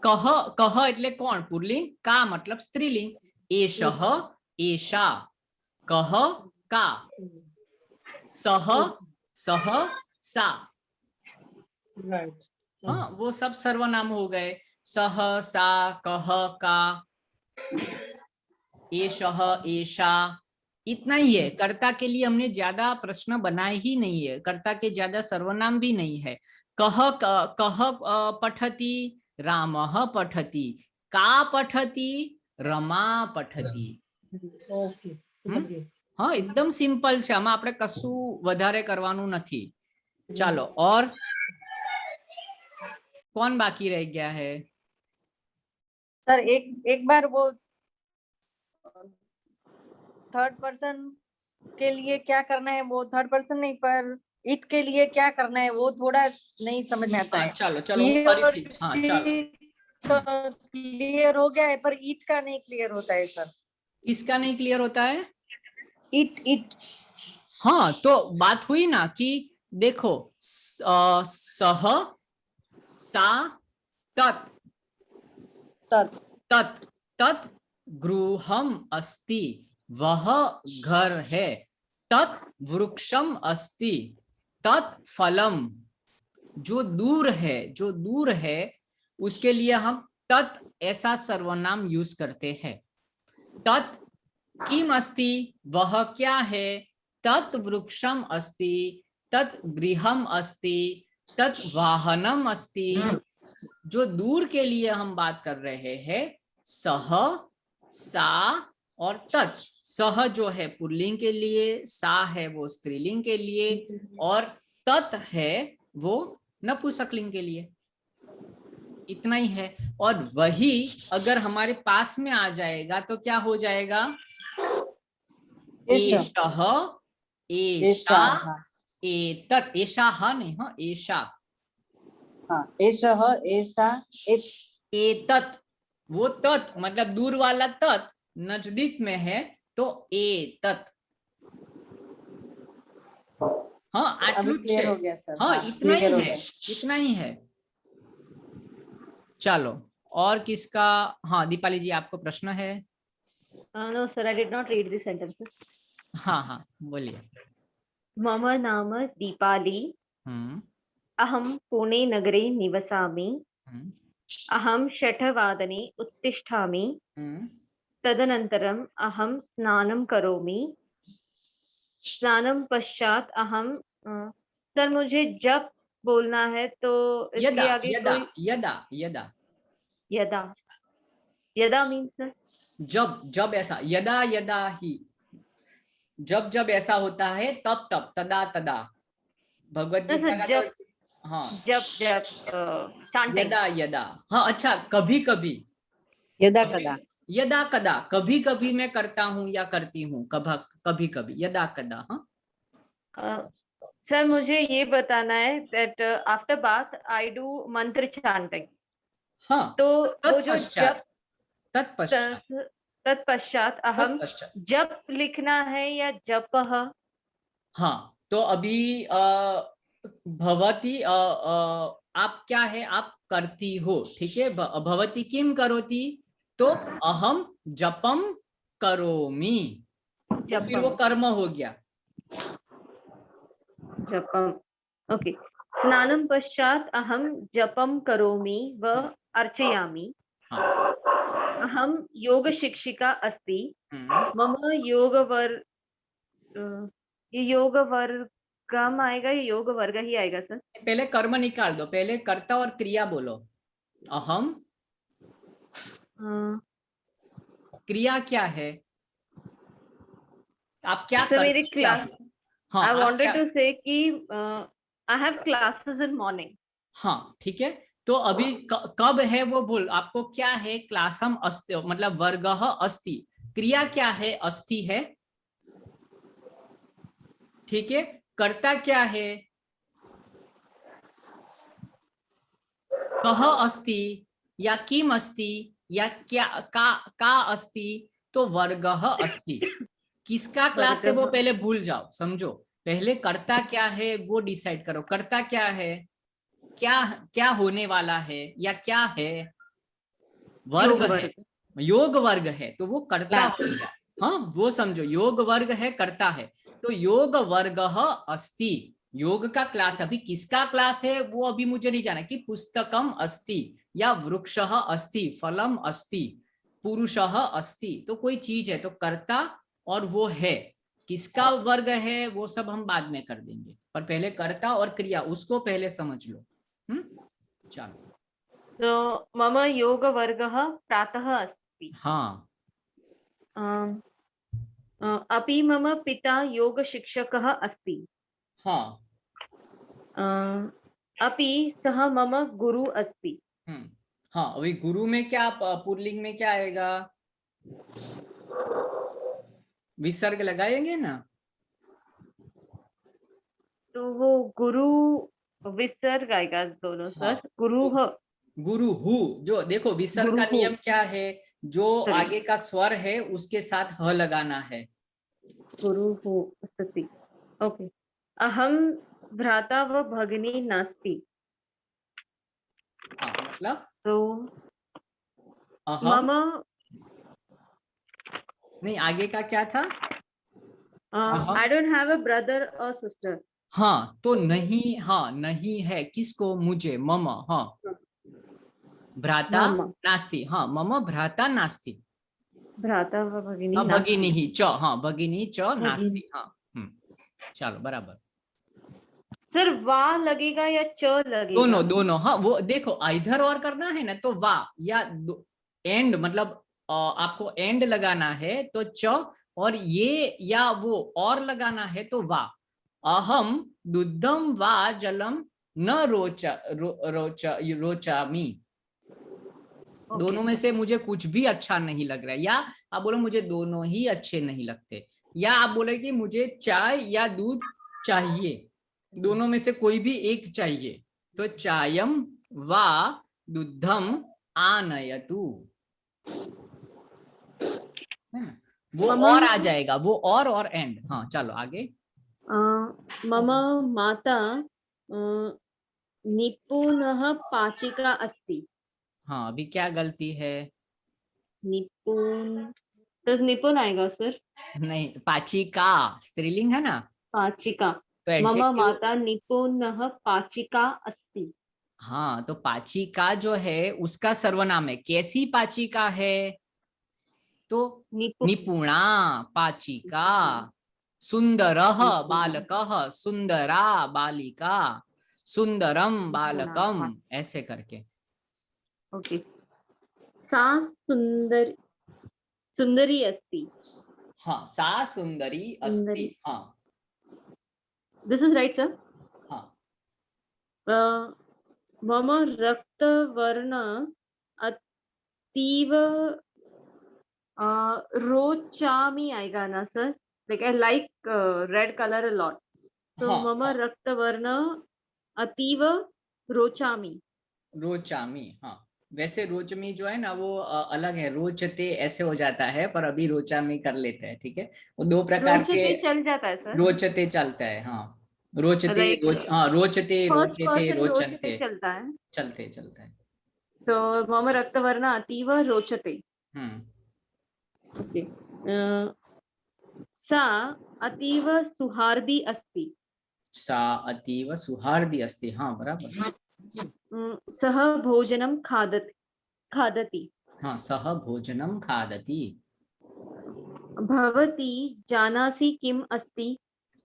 કહ, કહ એટલે કોણ? પુલ્લિંગ। કા मतलब સ્ત્રીલિંગ। એષઃ, એષા, કહ, કા, સહ, સહ, सा। राइट। हाँ, वो सब सर्वनाम हो गए। सह, सा, कह, का, एषः, एषा, इतना ही है। कर्ता के लिए हमने ज्यादा प्रश्न बनाए ही नहीं है, कर्ता के ज्यादा सर्वनाम भी नहीं है। कह, कह पठति, रामः पठति, का पठति, रमा पठति। ओके, समझ गए। हाँ, एकदम सिंपल છે, આમાં આપણે કશું વધારે કરવાનું નથી। ચાલો, और कौन बाकी रह गया है? सर एक बार वो थर्ड पर्सन के लिए क्या करना है, वो थर्ड पर्सन नहीं पर इट के लिए क्या करना है, वो थोड़ा नहीं समझ में आता है। चलो चलो, He फरीथी, और हाँ, she चलो। तो क्लियर हो गया है पर इट का नहीं क्लियर होता है सर। किसका नहीं क्लियर होता है? इट हाँ, तो बात हुई ना कि देखो, सह, सा, तत्, तत् तत्, तत् गृहम अस्ति, वह घर है। तत् वृक्षम अस्ति, तत् फलम। जो दूर है, जो दूर है, उसके लिए हम तत् ऐसा सर्वनाम यूज करते हैं। तत् किम अस्ति वह क्या है, तत् वृक्षम अस्ति, तत् गृहम अस्ति, तत् वाहनम अस्ति। जो दूर के लिए हम बात कर रहे हैं, सह, सा और तत्। सह जो है पुल्लिंग के लिए, सा है वो स्त्रीलिंग के लिए, और तत् है वो नपुंसकलिंग के लिए। इतना ही है। और वही अगर हमारे पास में आ जाएगा तो क्या हो जाएगा, एषः, एषा, एतत्। एषाः नहीं, हाँ एषा, एषः, एषा, एतत्। वो तत् मतलब दूर वाला तत् नजदीक में है तो एतत्। हाँ आटलू क्लियर हो गया सर। हाँ इतना ही है, इतना ही है। चलो और किसका, हाँ दीपाली जी आपको प्रश्न है? No sir, I did not read the sentences. हाँ हाँ बोलिए। मम नाम दीपाली, अहं पुणे नगरे निवसामि, अहं 6 वादने उत्तिष्ठामि, तदनन्तरम् अहं स्नानं करोमि, स्नानं पश्चात अहम, सर मुझे जब बोलना है तो इसके यदा, आगे यदा, कोई यदा, यदा, यदा, यदा मीन्स सर जब, जब ऐसा, यदा यदा ही, जब जब ऐसा होता है तब तब, तदा तदा। भगवत गीता का जब, तो हाँ जब जब यदा यदा, हाँ अच्छा कभी कभी, यदा कदा, यदा कदा, कभी कभी मैं करता हूँ या करती हूँ, कभी कभी, यदा कदा। हाँ सर मुझे ये बताना है that after bath I do मंत्र चांटिंग। हाँ तो वो जो जब, तत्पश्चात अहम जप लिखना है या जपः? हाँ तो अभी भवती, आप क्या है, आप करती हो, ठीक है। भवती किम करोति, तो अहम जपम करोमि, तो फिर वो कर्म हो गया। जपम, ओके। स्नानं पश्चात अहम जपम करोमि व अर्चयामि। अहम योग शिक्षिका अस्ति, मम योग वर्गम आएगा या योग वर्ग ही आएगा सर? पहले कर्म निकाल दो, पहले कर्ता और क्रिया बोलो। अहम, क्रिया क्या है, आप क्या सर मेरी क्लास, हाँ आई वांटेड टू से कि I have classes in morning. हाँ ठीक है, तो अभी कब है वो बोल, आपको क्या है, क्लासम अस्ति मतलब वर्गः अस्ति, क्रिया क्या है, अस्ति है, ठीक है। कर्ता क्या है, कह अस्ति या किम अस्ति या क्या का अस्ति, तो वर्गः अस्ति। किसका क्लास है वो पहले भूल जाओ, समझो। पहले कर्ता क्या है वो डिसाइड करो, कर्ता क्या है, क्या क्या होने वाला है या क्या है, वर्ग है, योग वर्ग है तो वो कर्ता हो गया। हाँ वो समझो, योग वर्ग है, कर्ता है, तो योग वर्गः अस्ति, योग का क्लास। अभी किसका क्लास है वो अभी मुझे नहीं जाना, कि पुस्तकम अस्ति या वृक्षः अस्ति, फलम अस्ति, पुरुषः अस्ति, तो कोई चीज है, तो कर्ता और वो है, किसका वर्ग है वो सब हम बाद में कर देंगे, पर पहले कर्ता और क्रिया उसको पहले समझ लो। चलो, तो मम योग वर्गः प्रातः अस्ति। हाँ अपि मम पिता योग शिक्षकः अस्ति। हाँ अपि सः मम गुरु अस्ति। हाँ अभी गुरु में क्या, पुल्लिंग में क्या आएगा, विसर्ग लगाएंगे ना, तो वो गुरु विसर्ग आएगा दोनों सर। गुरु गुरु हु, जो देखो विसर्ग का नियम क्या है, जो आगे का स्वर है उसके साथ ह लगाना है। गुरु हु अस्ति, ओके। अहम भ्राता व भगिनी नास्ति, मतलब तो मम, नहीं आगे का क्या था, I don't have a brother और सिस्टर। हाँ तो नहीं, हाँ नहीं है, किसको, मुझे, मम, हाँ भ्राता नास्ति, हाँ मम भ्राता नास्ति, भ्राता व भगिनी हाँ, नास्ति। भगिनी ही च, हाँ भगिनी च नास्ति, हाँ। चलो बराबर। सर वा लगेगा या च लगेगा? दोनों दोनों, हाँ वो देखो इधर और करना है ना तो वा, या एंड मतलब आपको एंड लगाना है तो च, और ये या वो और लगाना है तो वा। अहम दुग्धम वा जलम न रोचामी। दोनों में से मुझे कुछ भी अच्छा नहीं लग रहा है, या आप बोलो मुझे दोनों ही अच्छे नहीं लगते, या आप बोले कि मुझे चाय या दूध चाहिए, दोनों में से कोई भी एक चाहिए, तो चायम वा दुग्धम आनयतु, वो और आ जाएगा, वो और एंड। हाँ चलो आगे। मम माता निपुणः पाचिका अस्ति। हाँ अभी क्या गलती है? निपुण तो निपुण आएगा सर? नहीं, पाचिका स्त्रीलिंग है ना, पाचिका। तो मम एडजेक्टिव। माता निपुणः पाचिका अस्ति। हाँ तो पाचिका जो है उसका सर्वनाम है, कैसी पाचिका है? तो निपुणा पाचिका, सुंदरः बालकः, सुंदरा बालिका, सुंदरम बालकम, ऐसे करके। ओके। सा सुंदरी अस्ति। हाँ सा सुंदरी अस्ति, हाँ दिस इज राइट सर। हाँ मम रक्तवर्ण अतीव रोचामी आएगा ना sir? Like I like red colour a lot, तो मम रक्तवर्ण अतीव रोचामी। रोचामी, हाँ वैसे रोचमी जो है ना वो अलग है, रोचते ऐसे हो जाता है, पर अभी रोचामी कर लेते हैं, ठीक है। वो दो प्रकार के, चल जाता है सर। रोचते चलता है, हाँ रोचते हाँ रोचते रोचते रोचते चलता है, चलते चलता है। तो मम रक्तवर्ण अतीव रोचते। ओके। सा अतीव सुहार्दी अस्ति। सा अतीव सुहार्दी अस्ति, हाँ बराबर। सह भोजनम खादति। हाँ सह भोजनम खादति। भवती जानासि किम अस्ति।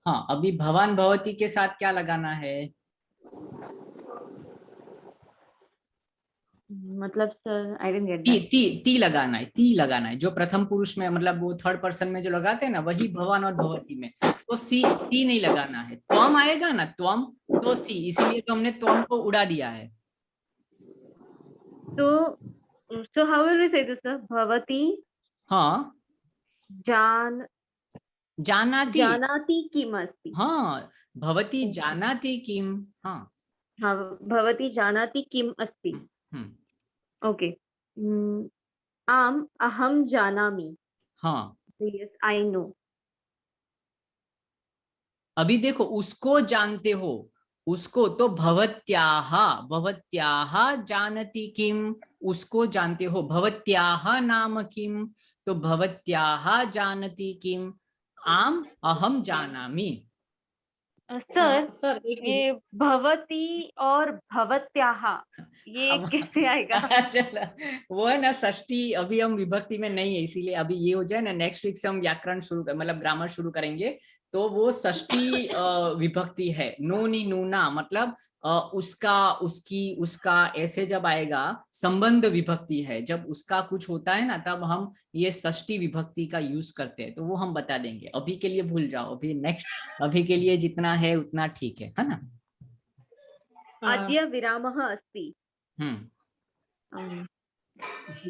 हाँ अभी भवान भवती के साथ क्या लगाना है? मतलब sir I didn't get that. ती लगाना है, ती लगाना है, जो प्रथम पुरुष में मतलब वो थर्ड पर्सन में जो लगाते हैं ना वही भवान और भवती में, तो सी नहीं लगाना है। त्वम आएगा ना, त्वम तो सी, इसीलिए तो हमने त्वम को उड़ा दिया है। तो हाउ विल वी से दिस सर? भवती हाँ जानाति किम अस्ति। हाँ भवती जानाति किम, हाँ भवती जानाति किम अस्ति। ओके। आम अहम जानामि। हाँ यस आई नो। अभी देखो उसको जानते हो, उसको तो भवत्याः, भवत्याः जानति किम, उसको जानते हो। भवत्याः नाम किम, तो भवत्याः जानति किम। आम अहम जानामि। सर ये भवती और भवत्याः ये कैसे आएगा? चलो वो है ना षष्ठी, अभी हम विभक्ति में नहीं है, इसीलिए अभी ये हो जाए ना, नेक्स्ट वीक से हम व्याकरण शुरू मतलब ग्रामर शुरू करेंगे, तो वो षष्ठी विभक्ति है। नूनी नूना मतलब उसका उसकी उसका ऐसे जब आएगा संबंध विभक्ति है, जब उसका कुछ होता है ना तब हम ये षष्ठी विभक्ति का यूज करते हैं, तो वो हम बता देंगे। अभी के लिए भूल जाओ, अभी नेक्स्ट, अभी के लिए जितना है उतना ठीक है ना। अद्य विरामः अस्ति।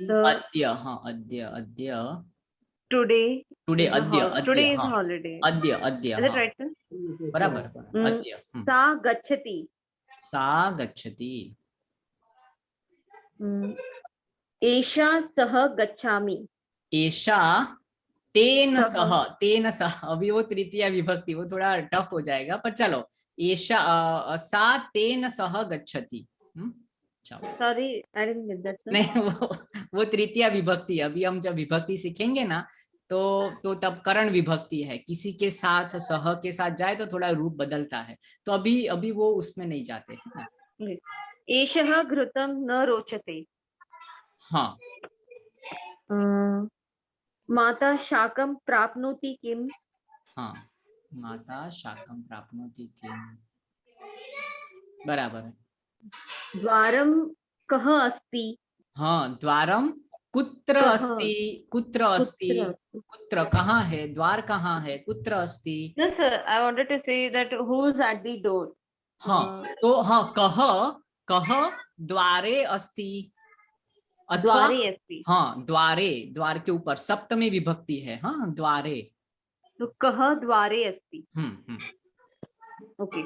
अद्य, हाँ अद्य, अद्य टुडे अद्य इज हॉलिडे। अद्य इज इट राइट सर? बराबर। अद्य सा गच्छति। सा गच्छति। एषा सह गच्छामि। एषा तेन सह, अभी वो तृतीया विभक्ति, वो थोड़ा टफ हो जाएगा, पर चलो एषा सा तेन सह गच्छति। Sorry I didn't get that sir. नहीं वो तृतीया विभक्ति, अभी हम जब विभक्ति सीखेंगे ना तो तब करण विभक्ति है, किसी के साथ सह के साथ जाए तो थोड़ा रूप बदलता है, तो अभी वो उसमें नहीं जाते। एषः घृतं न रोचते। हाँ माता शाकं प्राप्नोति किम? हाँ, माता शाकं प्राप्नोति किम, बराबर है। द्वारं कः अस्ति? हाँ, द्वारम कुत्र कः? अस्ति, कुत्र अस्ति, कुत्र? कुत्र कहाँ है, द्वार कहाँ है, कुत्र अस्ति। No sir, I wanted to say that who's at the door? हाँ, तो हाँ, कह कह द्वारे अस्ति, अथवा द्वारे अस्ति। हाँ, द्वारे, द्वार के ऊपर सप्तमी विभक्ति है। हाँ, द्वारे। तो कः द्वारे अस्ति। ओके।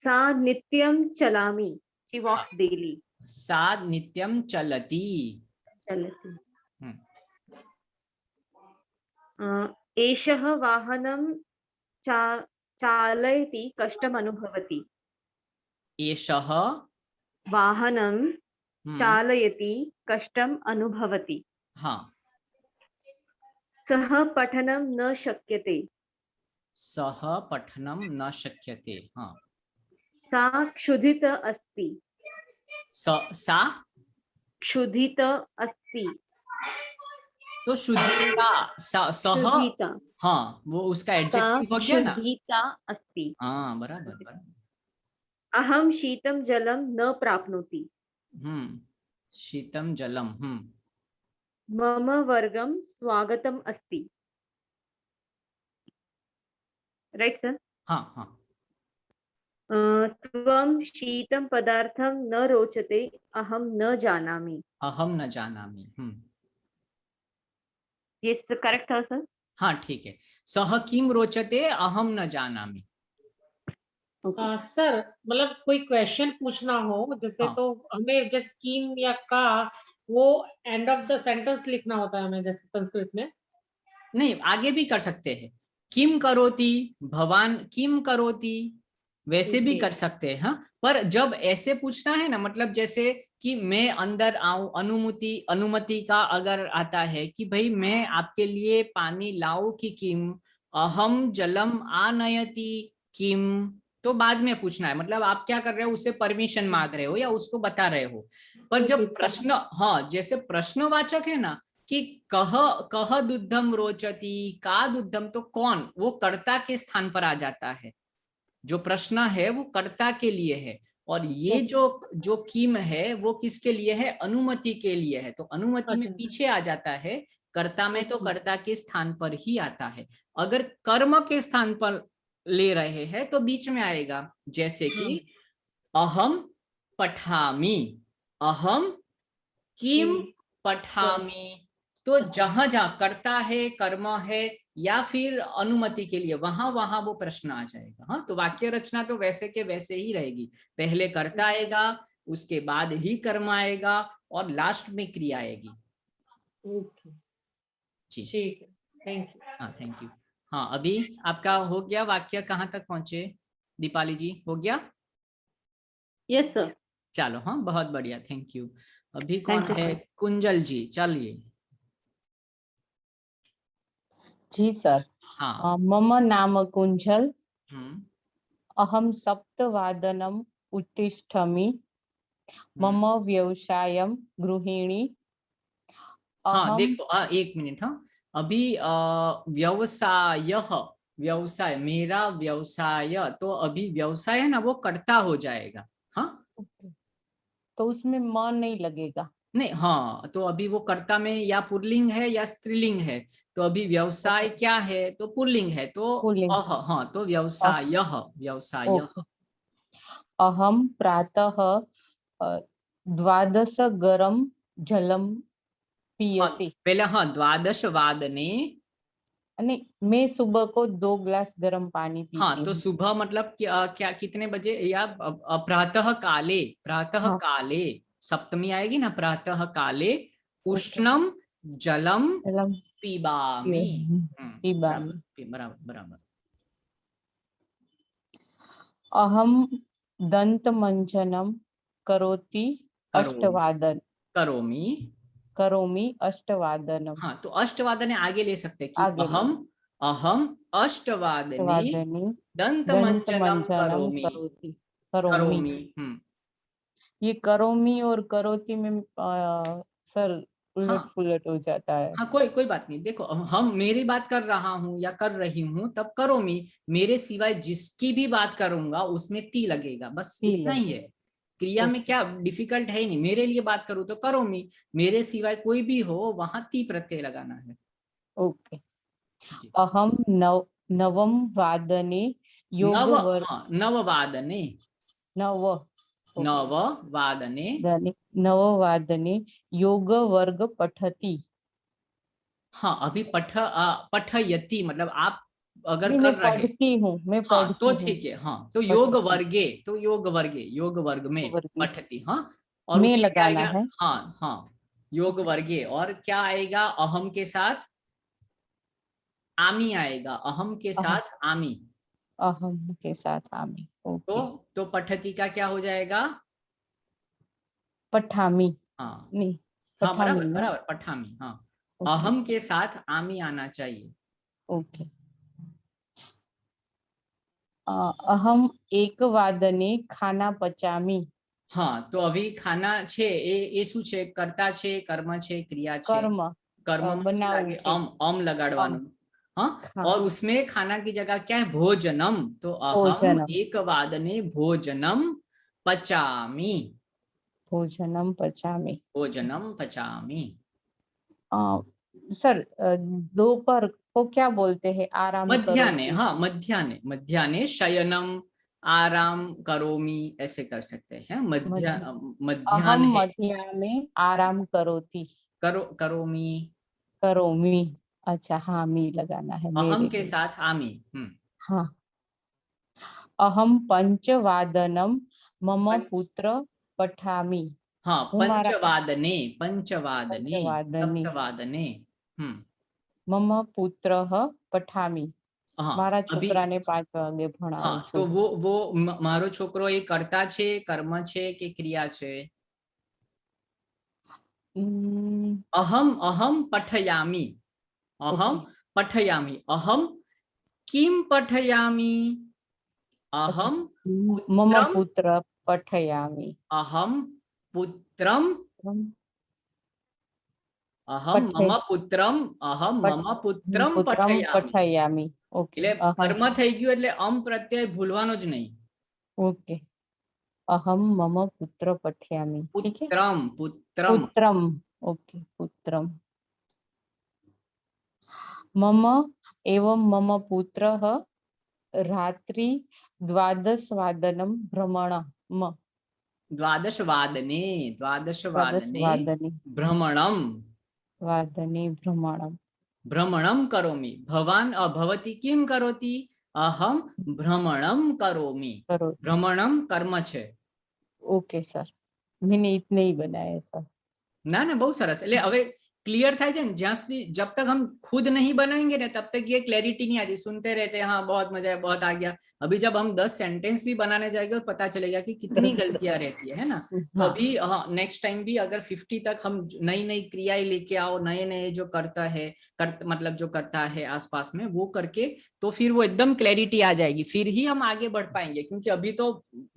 सा नित्यं चलामि, she walks daily। सा नित्यं चलति, चलति। एषः वाहनं चालयति कष्टम् अनुभवति। एषः वाहनं चालयति कष्टम् अनुभवति। हाँ, सः पठनं न शक्यते। सः पठनं न शक्यते। हाँ, सा क्षुधित अस्ति। सा क्षुधित अस्ति। तो शुद्धिता, सह, हाँ, वो उसका एडजेक्टिव हो गया ना। क्षुधिता अस्ति। हाँ, बराबर बराबर। अहं शीतं जलं न प्राप्नोति। शीतं जलम। मम वर्गं स्वागतम् अस्ति। Right sir? हाँ हाँ। त्वं शीतं पदार्थं न रोचते, अहं न जानामि। अहम न जानामि। ये करेक्ट था सर? हाँ, ठीक है। सह किम रोचते, अहम न जानामि। सर मतलब कोई क्वेश्चन पूछना हो जैसे, हाँ। तो हमें जैसे किम या का वो एंड ऑफ द सेंटेंस लिखना होता है हमें, जैसे संस्कृत में। नहीं, आगे भी कर सकते हैं। किम करोति, भवान किम करोति, वैसे भी कर सकते हैं। हाँ, पर जब ऐसे पूछना है ना, मतलब जैसे कि मैं अंदर आऊं, अनुमति का अगर आता है कि भाई मैं आपके लिए पानी लाऊं कि किम, अहम जलम आनयति किम, तो बाद में पूछना है। मतलब आप क्या कर रहे हो, उससे परमिशन मांग रहे हो या उसको बता रहे हो। पर जब प्रश्न, हाँ, जैसे प्रश्नवाचक है ना कि कह दुग्धम रोचति, का दुग्धम, तो कौन, वो कर्ता के स्थान पर आ जाता है। जो प्रश्न है वो कर्ता के लिए है, और ये जो किम है वो किसके लिए है, अनुमति के लिए है। तो अनुमति में पीछे आ जाता है, कर्ता में तो कर्ता के स्थान पर ही आता है। अगर कर्म के स्थान पर ले रहे हैं तो बीच में आएगा, जैसे कि अहम पठामि, अहम किम पठामि। तो जहां जहां कर्ता है, कर्म है या फिर अनुमति के लिए, वहां वहां वो प्रश्न आ जाएगा। हाँ, तो वाक्य रचना तो वैसे के वैसे ही रहेगी। पहले कर्ता आएगा, उसके बाद ही कर्म आएगा, और लास्ट में क्रिया आएगी। ओके, जी, ठीक है, थैंक यू। हाँ, थैंक यू। हाँ, अभी आपका हो गया, वाक्य कहाँ तक पहुंचे दीपाली जी, हो गया? Yes sir. चलो, हाँ, बहुत बढ़िया, थैंक यू। अभी कौन है? कुंजल जी, चलिए। जी सर। हाँ। मम नाम कुंजल। अहम सप्तवादनम उत्तिष्ठामि। मम व्यवसायम गृहिणी। हाँ, देखो, एक मिनट। हाँ, अभी व्यवसाय, मेरा व्यवसाय, तो अभी व्यवसाय है ना, वो कर्ता हो जाएगा। हाँ, तो उसमें म नहीं लगेगा? नहीं, हाँ, तो अभी वो कर्ता में या पुल्लिंग है या स्त्रीलिंग है, तो अभी व्यवसाय क्या है, तो पुल्लिंग है, तो हाँ, तो व्यवसाय। अहम प्रातः 12 गरम जलम पियते। पहले, हाँ, 12 वादने, नहीं, मैं सुबह को 2 ग्लास गर्म पानी पीती हूँ। हाँ, तो सुबह मतलब क्या कितने बजे, या प्रातः काले, सप्तमी आएगी ना, प्रातः काले उष्णम जलम पीबामि। बराबर। अहम दंतमंजनम करोमि अष्टवादनम। हाँ, तो अष्टवादने आगे ले सकते कि अहम अष्टवादने दंतमंजनम करोमि। ये करोमि और करोति में सर उलट पुलट हो जाता है। हाँ कोई बात नहीं। देखो हम मेरी बात कर रहा हूँ या कर रही हूँ तब करोमी, मेरे सिवाय जिसकी भी बात करूंगा उसमें ती लगेगा, बस इतना ही है। क्रिया में क्या डिफिकल्ट है ही नहीं। मेरे लिए बात करूँ तो करोमी, मेरे सिवाय कोई भी हो वहां ती प्रत्यय लगाना है। ओके। अहम नवम वादने योग नववादने नववादने योग वर्ग पठती। हाँ अभी पठयति मतलब आप अगर नहीं, कर मैं रहे पढ़ती हूँ, मैं हाँ पढ़ती तो हूँ। ठीक है। हाँ तो योग वर्ग में पठती। हाँ और में उसमें क्या लगाना आएगा? है। हाँ योग वर्गे, और क्या आएगा? अहम के साथ आमी आएगा। अहम के साथ आमी। अहम के साथ आमी। ओके। तो पठती का क्या हो जाएगा? पठामी। हाँ नहीं, हाँ पठामी बराबर ना। बराबर पठामी। हाँ ओके। अहम के साथ आमी आना चाहिए। ओके। अहम एक वादने खाना पचामी। हाँ तो अभी खाना छे એ શું છે? કર્તા છે, કર્મ છે, ક્રિયા છે। कर्म કર્મમાં શું बनाવું લાગે? છે। અમ लगाड़वाનું। हाँ और उसमें खाना की जगह क्या है? भोजनम। तो अहम भोजनम। एक वादने भोजनम पचामी। भोजनम पचामी। भोजनम पचामी। सर दोपहर को क्या बोलते हैं? आराम मध्याह्ने। करोति। हाँ मध्याह्ने शयनम आराम करोमी ऐसे कर सकते हैं। अहम मध्याह्ने मध्याह्ने आराम करोति। करोमी। करोमी। अच्छा, हाँ मी लगाना है अहम मेरे के लिए। साथ आमी। हाँ। अहम पंचवादनम मम पुत्र पठामी। हाँ हमारा पंचवादने पंचवादने सप्तवादने। मम पुत्र पठामी। हाँ મારા अभी છોકરાને 5 વાગે हाँ ભણાવું तो છું। वो मारो छोकरो ये कर्ता छे, कर्म छे के क्रिया छे? अहम अहम पठयामी। अहम पठयामी। अहम किम पठयामी? अहम मम पुत्रम। पुत्र पठयामी। अहम पुत्रम। अहम पठे मम पुत्रम। अहम मम पुत्रम पुत्रम पठयामी। पठयामी। ओके। એટલે अहम। કર્મ થઈ ગયું એટલે અમ પ્રત્યય ભૂલવાનો જ નહીં। ओके। अहम मम पुत्र पठयामी। ठीक है। पुत्रम। पुत्रम। ओके, पुत्रम। मम एवं मम पुत्रः रात्रि 12 वादनम भ्रमणम। द्वादशवादने भ्रमणम। भ्रमणम करोमि। भवान भवती किम करोति? अहम भ्रमणम करोमि। भ्रमणम कर्म छे। ओके सर, मैंने इतने ही बनाए सर। ना ना बहुत सरस। એટલે હવે क्लियर થાય છે ને જ્યાં સુધી जब तक हम खुद नहीं बनाएंगे ना तब तक ये क्लैरिटी नहीं आती। सुनते रहते हैं हाँ बहुत मजा है, बहुत आ गया। अभी जब हम 10 सेंटेंस भी बनाने जाएंगे और पता चलेगा कि कितनी गलतियां रहती है ना। तो अभी हाँ नेक्स्ट टाइम भी अगर 50 तक हम नई नई क्रियाएं लेके आओ, नए नए जो करता है मतलब जो करता है आसपास में वो करके, तो फिर वो एकदम क्लैरिटी आ जाएगी। फिर ही हम आगे बढ़ पाएंगे, क्योंकि अभी तो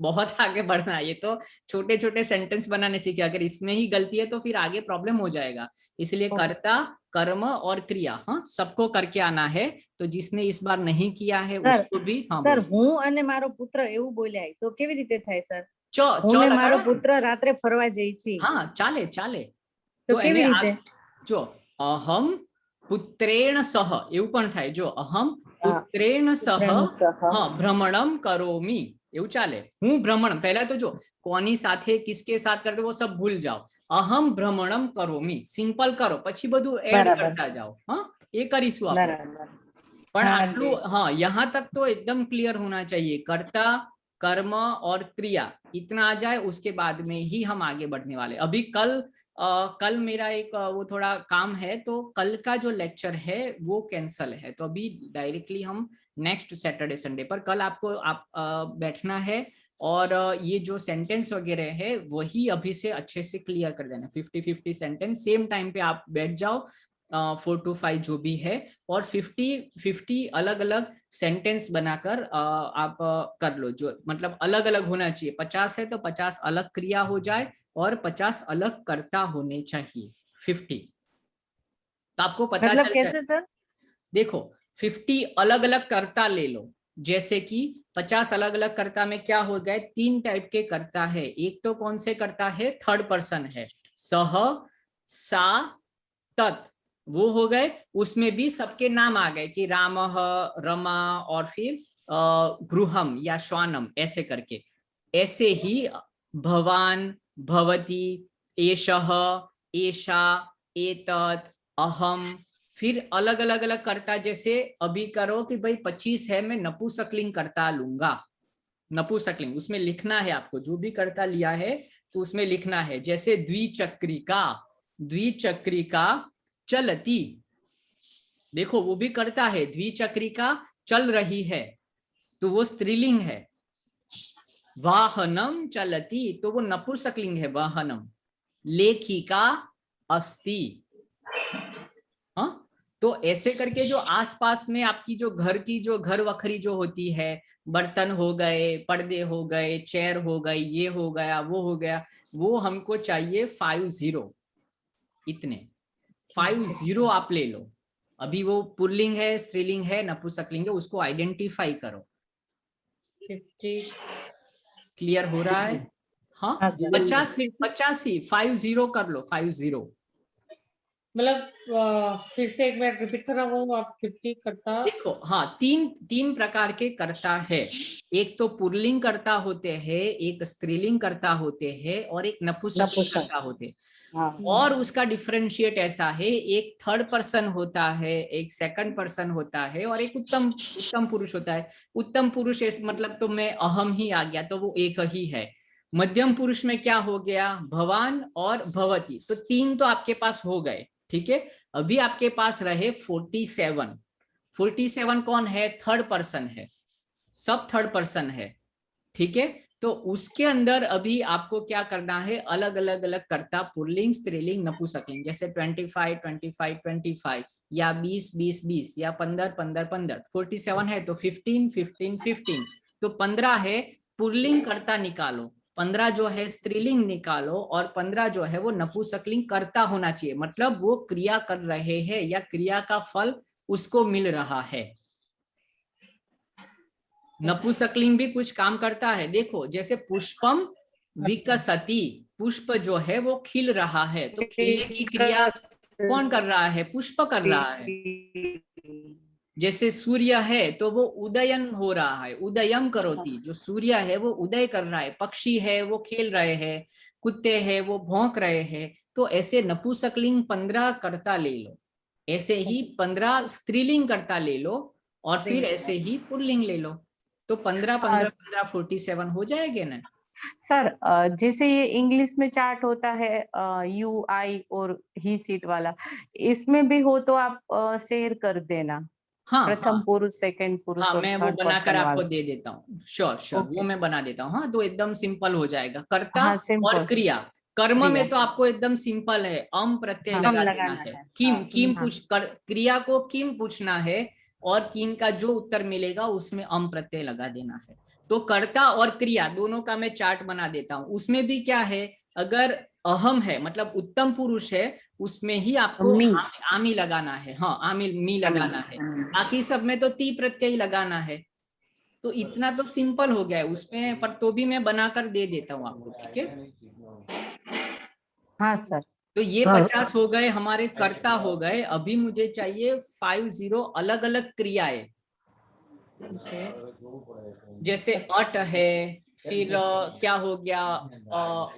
बहुत आगे बढ़ना है। ये तो छोटे छोटे सेंटेंस बनाने सीखे, अगर इसमें ही गलती है तो फिर आगे प्रॉब्लम हो जाएगा। इसलिए कर्ता कर्म और क्रिया हाँ सबको करके आना है। तो जिसने इस बार नहीं किया है उसको भी हाँ सर હું અને મારો પુત્ર એવું બોલ્યા તો કેવી રીતે થાય સર? હું ને મારો लगाड़ा। પુત્ર રાત્રે ફરવા જઈ છી हाँ चाले चाले। તો કેવી રીતે? जो अहम पुत्रेण सह એવું પણ થાય। जो अहम पुत्रेण सह हाँ भ्रमणम करोमि એવું ચાલે। હું ભ્રમણ પહેલા તો જો કોની સાથે કિસકે साथ करते वो सब भूल जाओ। अहम भ्रमणम करोमि सिंपल करो, પછી બધું એડ કરતા जाओ। हाँ ये करीશું આપણે। पर आटલું हाँ यहाँ तक तो एकदम क्लियर होना चाहिए। कर्ता कर्म और क्रिया इतना आ जाए, उसके बाद में ही हम आगे बढ़ने वाले। अभी कल मेरा एक वो थोड़ा काम है, तो कल का जो लेक्चर है वो कैंसल है। तो अभी डायरेक्टली हम नेक्स्ट सैटरडे संडे पर कल आपको बैठना है और ये जो सेंटेंस वगैरह है वही अभी से अच्छे से क्लियर कर देना। 50-50 सेंटेंस सेम टाइम पे आप बैठ जाओ, 4 to 5 जो भी है, और 50-50 अलग अलग सेंटेंस बनाकर आप कर लो। जो मतलब अलग अलग होना चाहिए। 50 है तो 50 अलग क्रिया हो जाए और 50 अलग कर्ता होने चाहिए। 50। तो आपको पता मतलब चल कैसे सर? देखो 50 अलग अलग कर्ता ले लो, जैसे कि 50 अलग अलग कर्ता में क्या हो गए, 3 टाइप के कर्ता है। एक तो कौन से कर्ता है, थर्ड पर्सन है, सह, सा, तत्, वो हो गए। उसमें भी सबके नाम आ गए कि रामः, रमा और फिर गृहम या श्वानम ऐसे करके। ऐसे ही भवान, भवती, एषः, एषा, एतत्, अहम, फिर अलग अलग अलग करता। जैसे अभी करो कि भाई 25 है, मैं नपुंसकलिंग करता लूंगा, नपुंसकलिंग उसमें लिखना है आपको, जो भी करता लिया है तो उसमें लिखना है। जैसे द्विचक्रिका, द्विचक्रिका चलती, देखो वो भी करता है, द्विचक्रिका चल रही है तो वो स्त्रीलिंग है। वाहनम चलती तो वो नपुंसकलिंग है, वाहनम। लेखिका अस्ति, हाँ। तो ऐसे करके जो आसपास में आपकी जो घर की जो घर वखरी जो होती है, बर्तन हो गए, पर्दे हो गए, चेयर हो गई, ये हो गया, वो हो गया, वो हमको चाहिए 50, इतने 50 आप ले लो। अभी वो पुल्लिंग है, स्त्रीलिंग है, नपुंसकलिंग है, उसको आइडेंटिफाई करो। 50 क्लियर हो रहा है? हाँ, 50 50 कर लो, 50। मतलब फिर से एक बार रिपीट करना, वो आप 50 करता। देखो हाँ, तीन प्रकार के कर्ता है। एक तो पुल्लिंग कर्ता होते हैं, एक स्त्रीलिंग कर्ता होते हैं और एक नपुंसकलिंग कर्ता होते हैं। और उसका डिफरेंशिएट ऐसा है, एक थर्ड पर्सन होता है, एक सेकंड पर्सन होता है और एक उत्तम पुरुष होता है। उत्तम पुरुष मतलब तो मैं अहम ही आ गया तो वो एक ही है। मध्यम पुरुष में क्या हो गया, भवान और भवती, तो 3 तो आपके पास हो गए, ठीक है। अभी आपके पास रहे 47। 47 कौन है, थर्ड पर्सन है, सब थर्ड पर्सन है, ठीक है। तो उसके अंदर अभी आपको क्या करना है, अलग अलग अलग कर्ता, पुल्लिंग, स्त्रीलिंग, नपुंसकलिंग। जैसे 25 25 25 या 20 20 20 या 15 15 15। 47 है तो 15 15 15, तो 15 है पुल्लिंग कर्ता निकालो, 15 जो है स्त्रीलिंग निकालो और 15 जो है वो नपुंसकलिंग कर्ता होना चाहिए, मतलब वो क्रिया कर रहे हैं या क्रिया का फल उसको मिल रहा है। नपुंसकलिंग भी कुछ काम करता है, देखो जैसे पुष्पम विकसति, पुष्प जो है वो खिल रहा है, तो खिलने की क्रिया कौन कर रहा है, पुष्प कर रहा है। जैसे सूर्य है तो वो उदयन हो रहा है, उदयम करोति, जो सूर्य है वो उदय कर रहा है, पक्षी है वो खेल रहे हैं, कुत्ते हैं वो भौंक रहे हैं। तो ऐसे नपुंसकलिंग 15 कर्ता ले लो, ऐसे ही 15 स्त्रीलिंग कर्ता ले लो और फिर ऐसे ही पुल्लिंग ले लो, तो 15 15 15 47 हो जाएंगे ना सर। जैसे ये इंग्लिश में चार्ट होता है यू आई और ही सीट वाला, इसमें भी हो तो आप शेयर कर देना। हाँ, प्रथम पुरुष, सेकंड पुरुष हाँ, और मैं वो थर्ड बनाकर पर्सन आपको वाला। दे देता हूँ, श्योर वो मैं बना देता हूँ। हाँ, तो एकदम सिंपल हो जाएगा। कर्ता हाँ, और सिंपल। क्रिया, कर्म क्रिया। में तो आपको एकदम सिंपल है, अम प्रत्यय हाँ, लगा देना लगाना है। है। किम हाँ। क्रिया को किम पूछना है और किम का जो उत्तर मिलेगा उसमें अम प्रत्यय लगा देना है। तो कर्ता और क्रिया दोनों का मैं चार्ट बना देता हूँ। उसमें भी क्या है, अगर अहम है मतलब उत्तम पुरुष है, उसमें ही आपको आमी लगाना है, हाँ आमी मी लगाना है। बाकी सब में तो ती प्रत्यय लगाना है। तो इतना तो सिंपल हो गया है उसमें, पर तो भी मैं बनाकर दे देता हूँ आपको, ठीक है। हाँ सर। तो ये 50 हो गए हमारे कर्ता हो गए। अभी मुझे चाहिए 50 अलग अलग क्रियाएं, जैसे अट है, फिर क्या हो गया,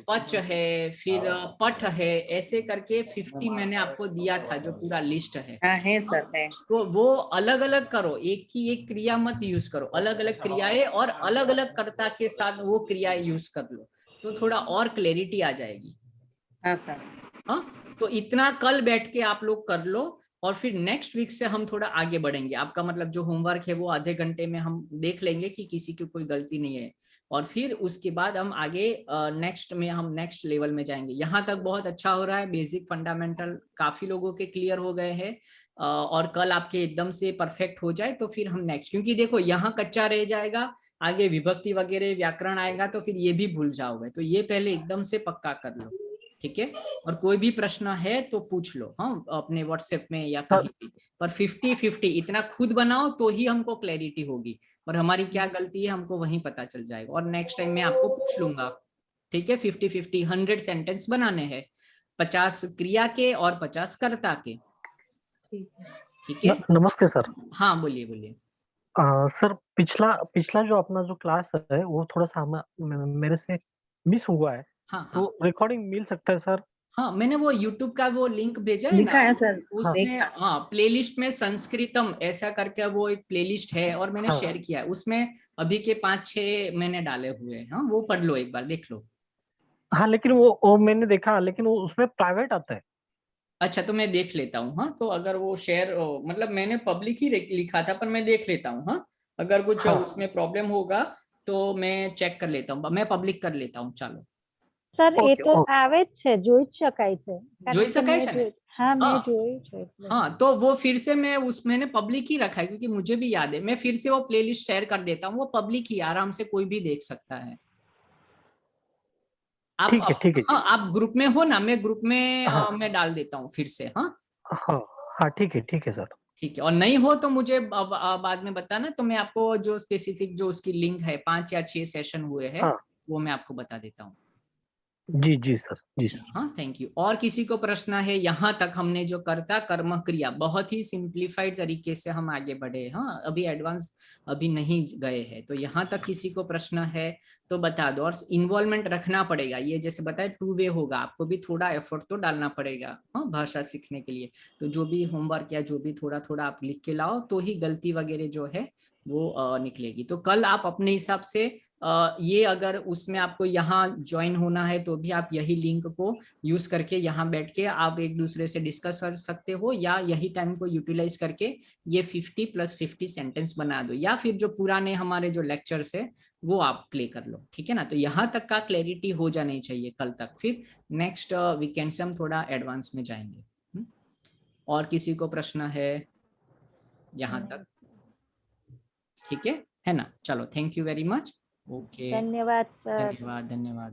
पच है, फिर पठ है, ऐसे करके 50 मैंने आपको दिया था जो पूरा लिस्ट है। है सर, है। तो वो अलग अलग करो, एक ही एक क्रिया मत यूज करो, अलग अलग क्रियाएं और अलग अलग कर्ता के साथ वो क्रियाएं यूज कर लो, तो थोड़ा और क्लैरिटी आ जाएगी। हाँ सर। हाँ, तो इतना कल बैठ के आप लोग कर लो और फिर नेक्स्ट वीक से हम थोड़ा आगे बढ़ेंगे। आपका मतलब जो होमवर्क है वो आधे घंटे में हम देख लेंगे कि किसी की कोई गलती नहीं है, और फिर उसके बाद हम आगे नेक्स्ट में हम नेक्स्ट लेवल में जाएंगे। यहाँ तक बहुत अच्छा हो रहा है, बेसिक फंडामेंटल काफी लोगों के क्लियर हो गए हैं, और कल आपके एकदम से परफेक्ट हो जाए तो फिर हम नेक्स्ट, क्योंकि देखो यहाँ कच्चा रह जाएगा, आगे विभक्ति वगैरह व्याकरण आएगा तो फिर ये भी भूल जाओगे, तो ये पहले एकदम से पक्का कर लो। ठीक है, और कोई भी प्रश्न है तो पूछ लो, हाँ, अपने व्हाट्सएप में या कहीं भी। पर 50-50 इतना खुद बनाओ तो ही हमको क्लैरिटी होगी, और हमारी क्या गलती है हमको वहीं पता चल जाएगा। और नेक्स्ट टाइम मैं आपको पूछ लूंगा, ठीक है। 50-50 100 सेंटेंस बनाने हैं, 50 क्रिया के और 50 कर्ता के, ठीक है। नमस्ते सर। हाँ बोलिए बोलिए। सर पिछला पिछला जो अपना जो क्लास है वो थोड़ा सा मेरे से मिस हुआ है। हाँ तो रिकॉर्डिंग मिल सकता है सर? हाँ, मैंने वो YouTube का वो लिंक भेजा है लिखा ना, है सर, उसमें हाँ प्लेलिस्ट में संस्कृतम ऐसा करके वो एक प्लेलिस्ट है, और मैंने शेयर किया है उसमें। अभी के 5-6 मैंने डाले हुए हैं, हाँ वो पढ़ लो एक बार, देख लो। हाँ लेकिन वो मैंने देखा, लेकिन वो उसमें प्राइवेट आता है। अच्छा तो मैं देख लेता हूँ, हाँ तो अगर वो शेयर, मतलब मैंने पब्लिक ही लिखा था, पर मैं देख लेता हूँ, हाँ अगर कुछ उसमें प्रॉब्लम होगा तो मैं चेक कर लेता हूँ, मैं पब्लिक कर लेता हूँ। चालो સર એ તો આવે જ છે, જોઈ જ શકાય છે, જોઈ શકાય છે ને? हाँ मैं જોઈ છે। हाँ तो वो फिर से मैं मैंने पब्लिक ही रखा है, क्योंकि मुझे भी याद है। मैं फिर से वो प्लेलिस्ट शेयर कर देता हूँ, वो पब्लिक ही, आराम से कोई भी देख सकता है। आप ठीक है ठीक है। हाँ आप ग्रुप में हो ना, मैं ग्रुप में मैं डाल देता हूँ फिर से। हाँ हाँ ठीक है सर। ठीक है, और नहीं हो तो मुझे बाद में बताना, तो मैं आपको जो स्पेसिफिक जो उसकी लिंक है 5 या 6 सेशन हुए हैं वो मैं आपको बता देता हूँ। जी सर, जी सर। हाँ थैंक यू। और किसी को प्रश्न है? यहाँ तक हमने जो कर्ता कर्म क्रिया बहुत ही सिंप्लीफाइड तरीके से हम आगे बढ़े, हाँ अभी एडवांस अभी नहीं गए हैं। तो यहाँ तक किसी को प्रश्न है तो बता दो। और इन्वॉल्वमेंट रखना पड़ेगा, ये जैसे बताए 2 वे होगा, आपको भी थोड़ा एफर्ट तो डालना पड़ेगा, हाँ भाषा सीखने के लिए। तो जो भी होमवर्क या जो भी थोड़ा थोड़ा आप लिख के लाओ, तो ही गलती वगैरह जो है वो निकलेगी। तो कल आप अपने हिसाब से ये अगर उसमें आपको यहाँ ज्वाइन होना है तो भी आप यही लिंक को यूज करके यहाँ बैठ के आप एक दूसरे से डिस्कस कर सकते हो, या यही टाइम को यूटिलाइज करके ये 50+50 सेंटेंस बना दो, या फिर जो पुराने हमारे जो लेक्चर्स है वो आप प्ले कर लो, ठीक है ना। तो यहाँ तक का क्लैरिटी हो जानी चाहिए कल तक, फिर नेक्स्ट वीकेंड से हम थोड़ा एडवांस में जाएंगे। और किसी को प्रश्न है यहाँ तक? ठीक है ना, चलो thank you very much. Okay धन्यवाद सर। धन्यवाद धन्यवाद।